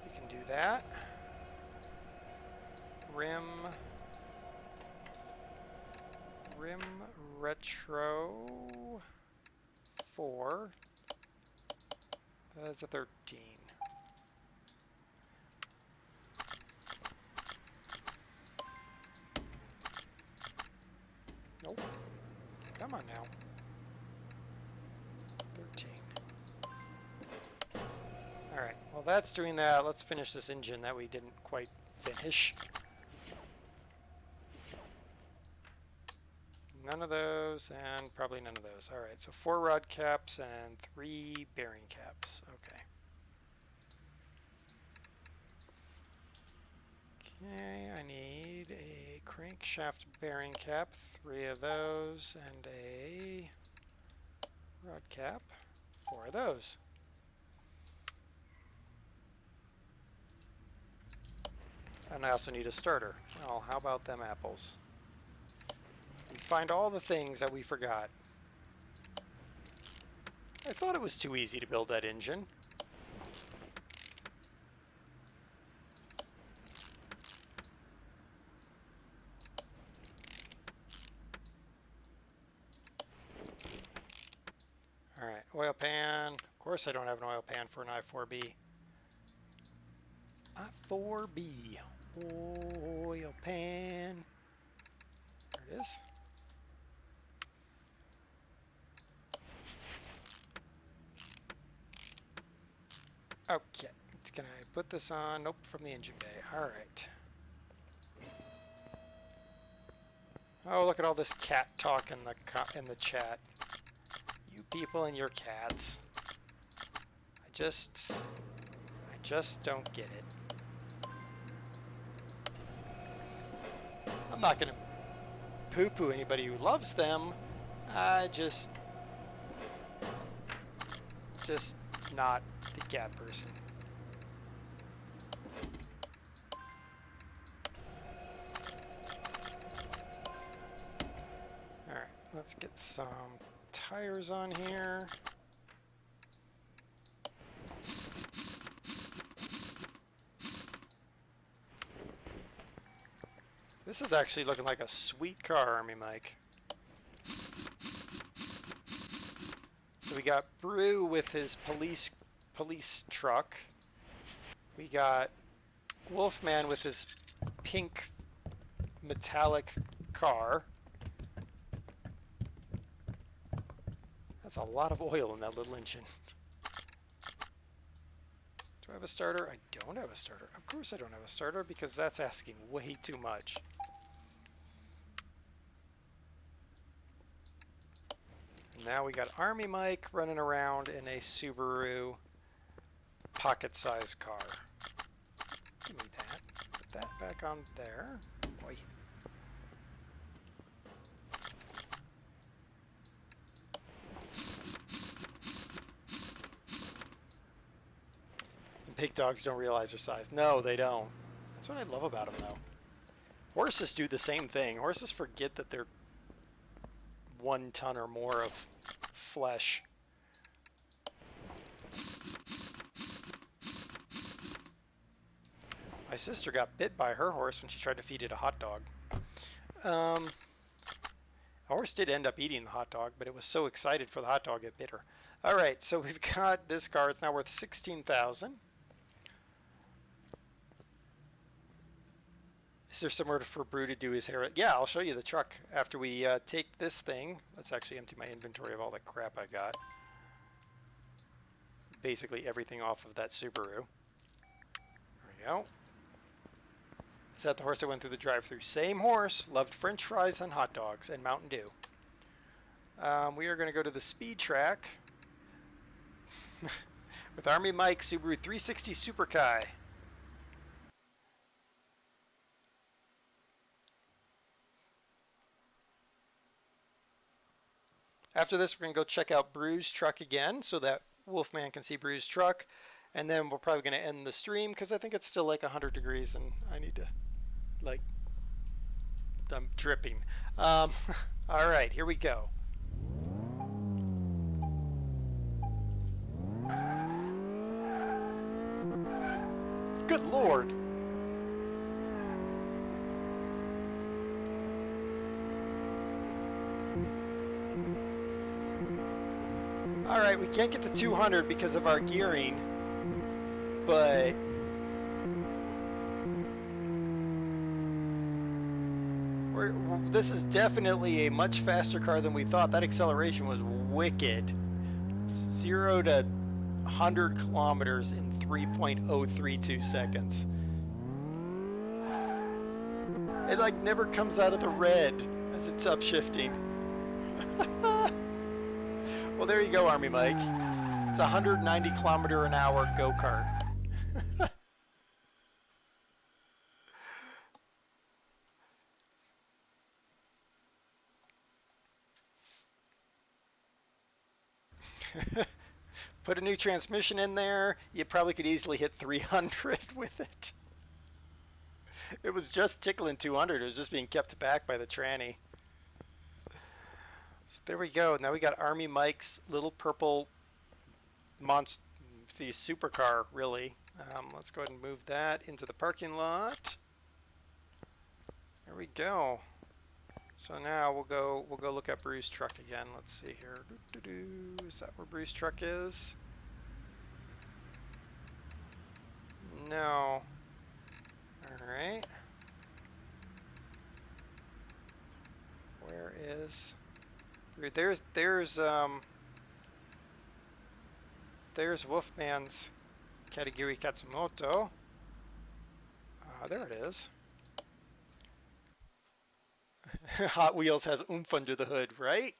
We can do that. Rim Retro 4. That's a 13. Nope. Come on now. 13. Alright, well that's doing that. Let's finish this engine that we didn't quite finish. None of those, and probably none of those. Alright, so 4 rod caps and 3 bearing caps. Okay. Okay, I need a crankshaft bearing cap, 3 of those, and a rod cap, 4 of those. And I also need a starter. Well, how about them apples? We find all the things that we forgot. I thought it was too easy to build that engine. oil pan. Of course I don't have an oil pan for an I-4B. I-4B. Oil pan. There it is. Okay. Can I put this on? Nope, from the engine bay. All right. Oh, look at all this cat talk in the chat. You people and your cats. I just don't get it. I'm not gonna poo-poo anybody who loves them. I just not the cat person. Alright, let's get some tires on here. This is actually looking like a sweet car, Army Mike. So we got Brew with his police truck. We got Wolfman with his pink metallic car. That's a lot of oil in that little engine. Do I have a starter? I don't have a starter. Of course I don't have a starter because that's asking way too much. Now we got Army Mike running around in a Subaru pocket-sized car. Give me that. Put that back on there. Boy. And big dogs don't realize their size. No, they don't. That's what I love about them, though. Horses do the same thing. Horses forget that they're 1 ton or more of flesh. My sister got bit by her horse when she tried to feed it a hot dog. A horse did end up eating the hot dog, but it was so excited for the hot dog it bit her. All right, so we've got this car. It's now worth $16,000. Is there somewhere for Brew to do his hair? Yeah, I'll show you the truck after we take this thing. Let's actually empty my inventory of all the crap I got. Basically everything off of that Subaru. There we go. Is that the horse that went through the drive-thru? Same horse. Loved French fries and hot dogs and Mountain Dew. We are going to go to the speed track with Army Mike Subaru 360 Super Kai. After this, we're going to go check out Brew's truck again so that Wolfman can see Brew's truck. And then we're probably going to end the stream because I think it's still like 100 degrees and I need to, like, I'm dripping. All right, here we go. Good Lord. All right, we can't get to 200 because of our gearing, but this is definitely a much faster car than we thought. That acceleration was wicked. 0 to 100 kilometers in 3.032 seconds. It like never comes out of the red as it's upshifting. Well, there you go, Army Mike. It's a 190 kilometer an hour go-kart. Put a new transmission in there, you probably could easily hit 300 with it. It was just tickling 200. It was just being kept back by the tranny. So there we go. Now we got Army Mike's little purple monster, the supercar, really. Let's go ahead and move that into the parking lot. There we go. So now we'll go look at Bruce truck again. Let's see here. Is that where Bruce truck is? No. All right. Where is? There's Wolfman's Katagiri Katsumoto. There it is. Hot Wheels has oomph under the hood, right?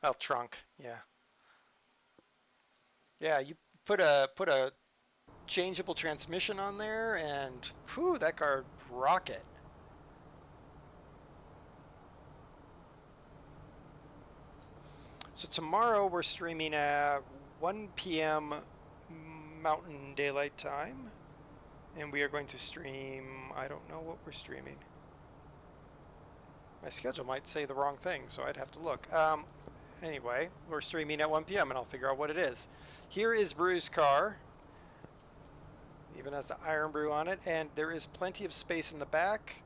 Well, trunk, yeah. Yeah, you put a changeable transmission on there, and whew, that car rocket. So tomorrow we're streaming at 1 p.m. Mountain Daylight Time, and we are going to stream. I don't know what we're streaming. My schedule might say the wrong thing, so I'd have to look. Anyway, we're streaming at 1 p.m. and I'll figure out what it is. Here is Brew's car. Even has the Iron Brew on it, and there is plenty of space in the back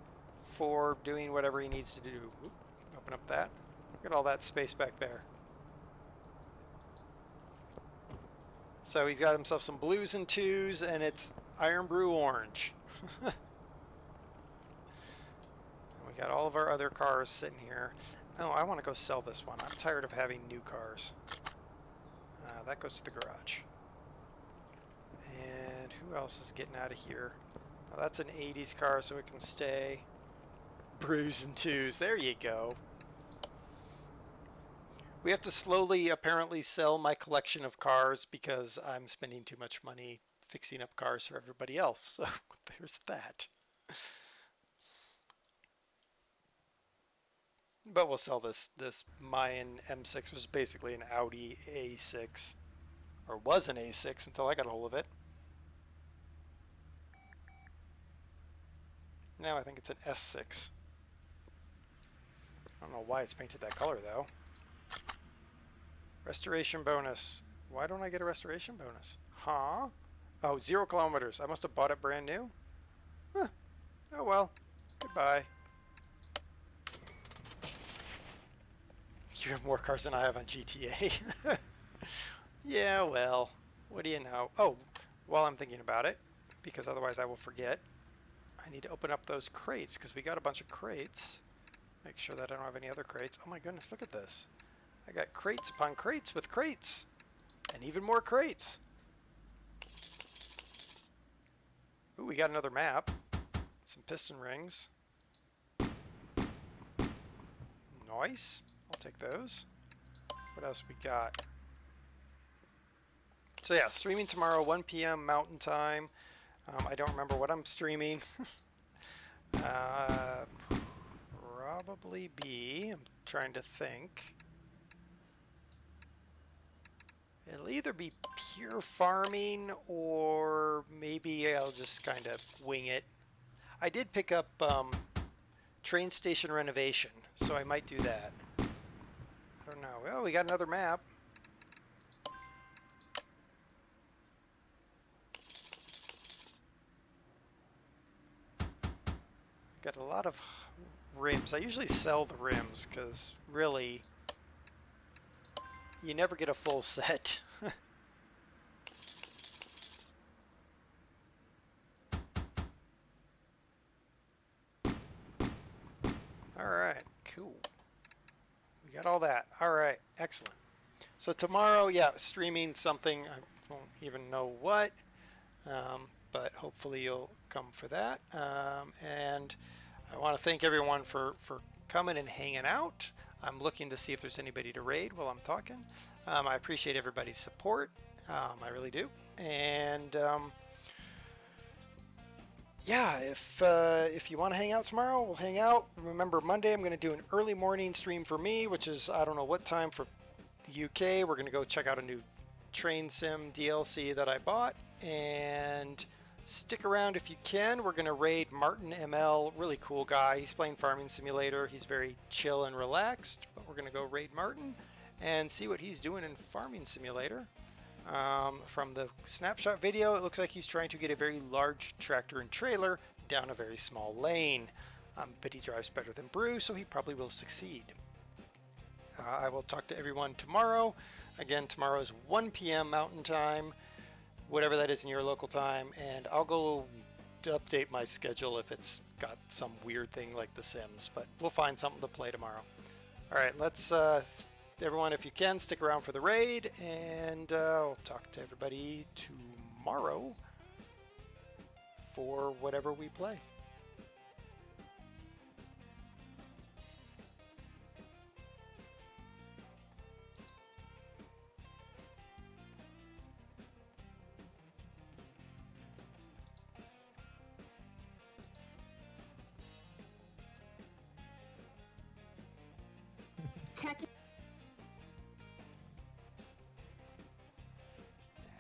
for doing whatever he needs to do. Oop, open up that. Look at all that space back there. So he's got himself some blues and twos, and it's Iron Brew orange. We got all of our other cars sitting here. Oh, I want to go sell this one. I'm tired of having new cars. That goes to the garage. And who else is getting out of here? Oh, that's an 80s car, so it can stay. Brews and twos. There you go. We have to slowly, apparently, sell my collection of cars because I'm spending too much money fixing up cars for everybody else. So there's that. But we'll sell this Mayan M6, which is basically an Audi A6, or was an A6 until I got a hold of it. Now I think it's an S6. I don't know why it's painted that color though. Restoration bonus. Why don't I get a restoration bonus? Huh? Oh, 0 kilometers. I must have bought it brand new. Huh. Oh well. Goodbye. You have more cars than I have on GTA. Yeah, well, what do you know? Oh, while I'm thinking about it, because otherwise I will forget, I need to open up those crates, because we got a bunch of crates. Make sure that I don't have any other crates. Oh my goodness, look at this. I got crates upon crates with crates. And even more crates. Ooh, we got another map. Some piston rings. Nice. I'll take those. What else we got? So yeah, streaming tomorrow, 1 p.m. Mountain Time. I don't remember what I'm streaming. Probably be, I'm trying to think. It'll either be pure farming or maybe I'll just kind of wing it. I did pick up train station renovation, so I might do that. I don't know. Well, we got another map. Got a lot of rims. I usually sell the rims because really you never get a full set. Alright, cool. We got all that. Alright, excellent. So tomorrow, yeah, streaming something. I won't even know what, but hopefully you'll come for that. And I want to thank everyone for coming and hanging out. I'm looking to see if there's anybody to raid while I'm talking. I appreciate everybody's support. I really do. And yeah, if you want to hang out tomorrow, we'll hang out. Remember, Monday I'm going to do an early morning stream for me, which is I don't know what time for the UK. We're going to go check out a new train sim DLC that I bought, and stick around if you can. We're going to raid Martin ML, really cool guy. He's playing Farming Simulator. He's very chill and relaxed, but we're going to go raid Martin and see what he's doing in Farming Simulator. From the snapshot video, it looks like he's trying to get a very large tractor and trailer down a very small lane. But he drives better than Brew, so he probably will succeed. I will talk to everyone tomorrow. Again, tomorrow is 1 p.m. Mountain Time, whatever that is in your local time, and I'll go update my schedule if it's got some weird thing like The Sims, but we'll find something to play tomorrow. All right, let's, everyone, if you can, stick around for the raid, and I'll talk to everybody tomorrow for whatever we play. Tech.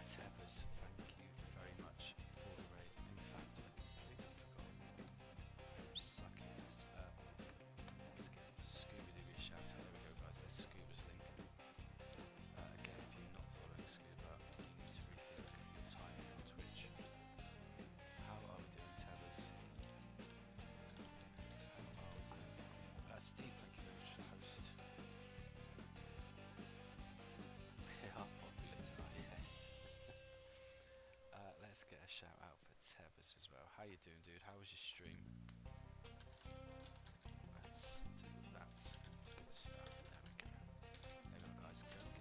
Tevers, thank you very much for the raid. In fact, I completely forgot. I'm sucking this. Let's give Scooby-Doo a shout out. There we go, guys. There's Scuba's link. Again, if you're not following Scuba, you need to rethink your timing on Twitch. How are we doing, Tevers? How are we doing? Steve, thank you very much for the host. Popular tonight, yeah. Let's get a shout out for Tevers as well. How you doing, dude? How was your stream? Let's do that. Good stuff. There we go. There we go, guys. Go.